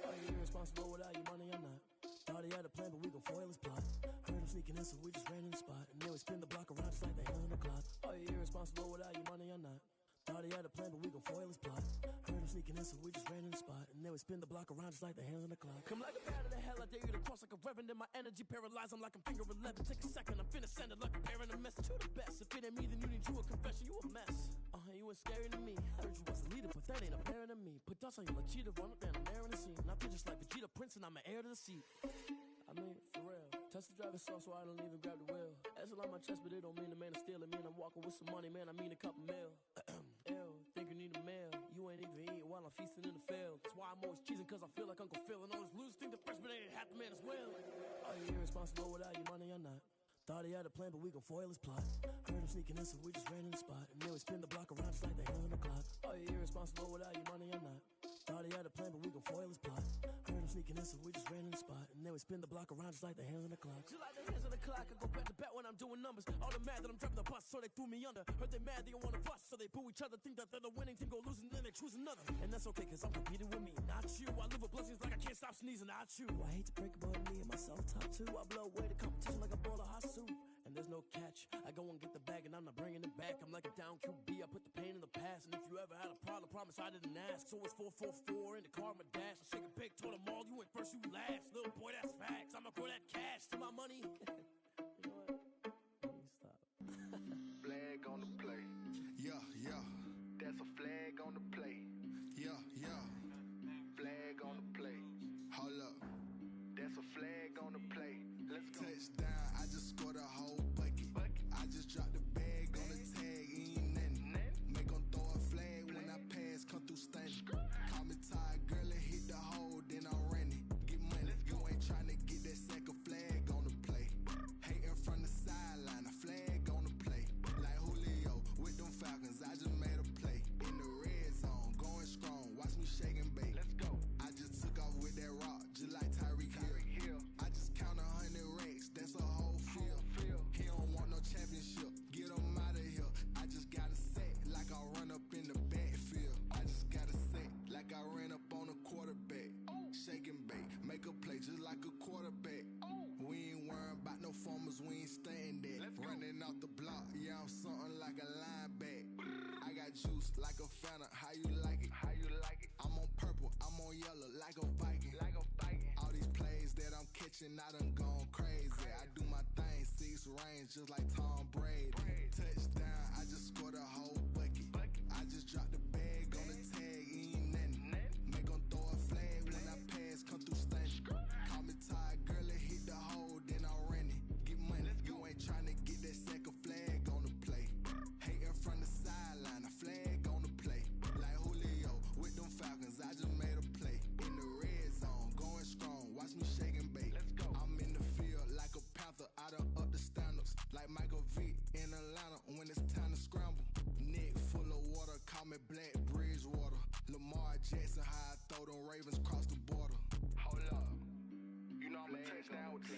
Are you irresponsible without your money or not? Thought he had a plan, but we gon' foil his plot. Heard him sneaking in, so we just ran in the spot. And then we spin the block around just like the hand on the clock. Are you irresponsible without your money or not? Thought he had a plan, but we gon' foil his plot. Heard him sneaking in, so we just ran in the spot. And then we spin the block around just like the hands on the clock. Come like a bat of the hell, I dare you to cross like a reverend. In my energy paralyzed, I'm like I'm finger 11. Take a second, I'm finna send it like a parent a message to the best. If it ain't me, then you need you a confession, you a mess. You ain't scary to me. Heard you was a leader, but that ain't apparent to me. Put dust on you like cheetah, run up down the air in the scene. I feel just like Vegeta Prince and I'm an heir to the seat. I mean, for real. Touch the driver's soft so I don't even grab the wheel. That's a lot on my chest, but it don't mean the man is stealing. Man, I'm walking with some money, man, I mean a couple mil. Ew, think you need a meal. You ain't even eating while I'm feasting in the field. That's why I'm always cheesing, cause I feel like Uncle Phil. And all those losers think the freshman ain't half the man as well. Are you irresponsible without your money or not? Thought he had a plan, but we gon' foil his plot. Heard him sneaking in, so we just ran in the spot. And then we spin the block around just like the hands on the clock. Are you irresponsible without your money or not? Thought he had a plan, but we gon' foil his plot. Heard him sneaking in, so we just ran in the spot. And then we spin the block around just like the hands on the clock. Just like the hands on the clock, I go back to back when I'm doing numbers. All the mad that I'm driving the bus, so they threw me under. Heard they mad, they don't wanna bust, so they boo each other. Think that they're the winning team, go losing, then they choose another. And that's okay, cause I'm competing with me, not you. I live with blessings like I can't stop sneezing, not you. I hate to break it, but me and myself top two. I blow away the competition like a bowl of hot soup. And there's no catch. I go and get the bag and I'm not bringing it back. I'm like a down QB, I put the pain in the past. And if you ever had a problem, promise I didn't ask. So it's 444 in the car, my dash. I shake a big, told them all, you ain't first, you last. Little boy, that's facts. I'ma grow that cash to my money. You know what? Let me stop. Flag on the play. Yeah, yeah. That's a flag on the play. Yeah, yeah. Flag on the play. Hold up. That's a flag on the play. Let's go. Touchdown, I just scored a whole bucket. I just dropped the bag on the tag, ain't nothing. Make 'em throw a flag when I pass, come through stunning. Call me tired, girl, and hit the hole, then I'm running. Get money, you ain't tryna get that second flag on the play. Hating from the sideline, a flag on the play. Like Julio with them Falcons, I just made a play. In the red zone, going strong, watch me shake and bake. Let's go. I just took off with that rock, just like Tyreek Hill. I just count 100 racks, that's a whole field. He don't want no championship, get him out of here. I just got a set like I run up in the backfield. I just got a set like I ran up on a quarterback. Shake and bake, make a play just like a quarterback. We ain't worrying about no formers, we ain't staying there. Running off the block, yeah, I'm something like a lineback. I got juice like a Fanta, how you like it? How you like it? I'm on purple, I'm on yellow like a Viking. Like a Viking. All these plays that I'm catching, I done gone crazy. I do my thing, 6 range just like Tom Brady. Touchdown, I just scored a whole bucket. I just dropped the bag on the tag, ain't nothing. Make 'em throw a flag when I pass, come through stunning. Call me tired, girl, and hit the hole, then I'm running. Get money, you ain't tryna get that second flag on the play. Hating from the sideline, a flag on the play. Like Julio with them Falcons, I just made a play. In the red zone, going strong, watch me shake and bake. Let's go. I'm in the field like a Panther, I done up the standards. Like Michael Vick in Atlanta when it's time to scramble. Neck full of water, call me Black Bridgewater. Lamar Jackson, how I throw them Ravens cross the border. Hold up. You know I'm a touchdown with the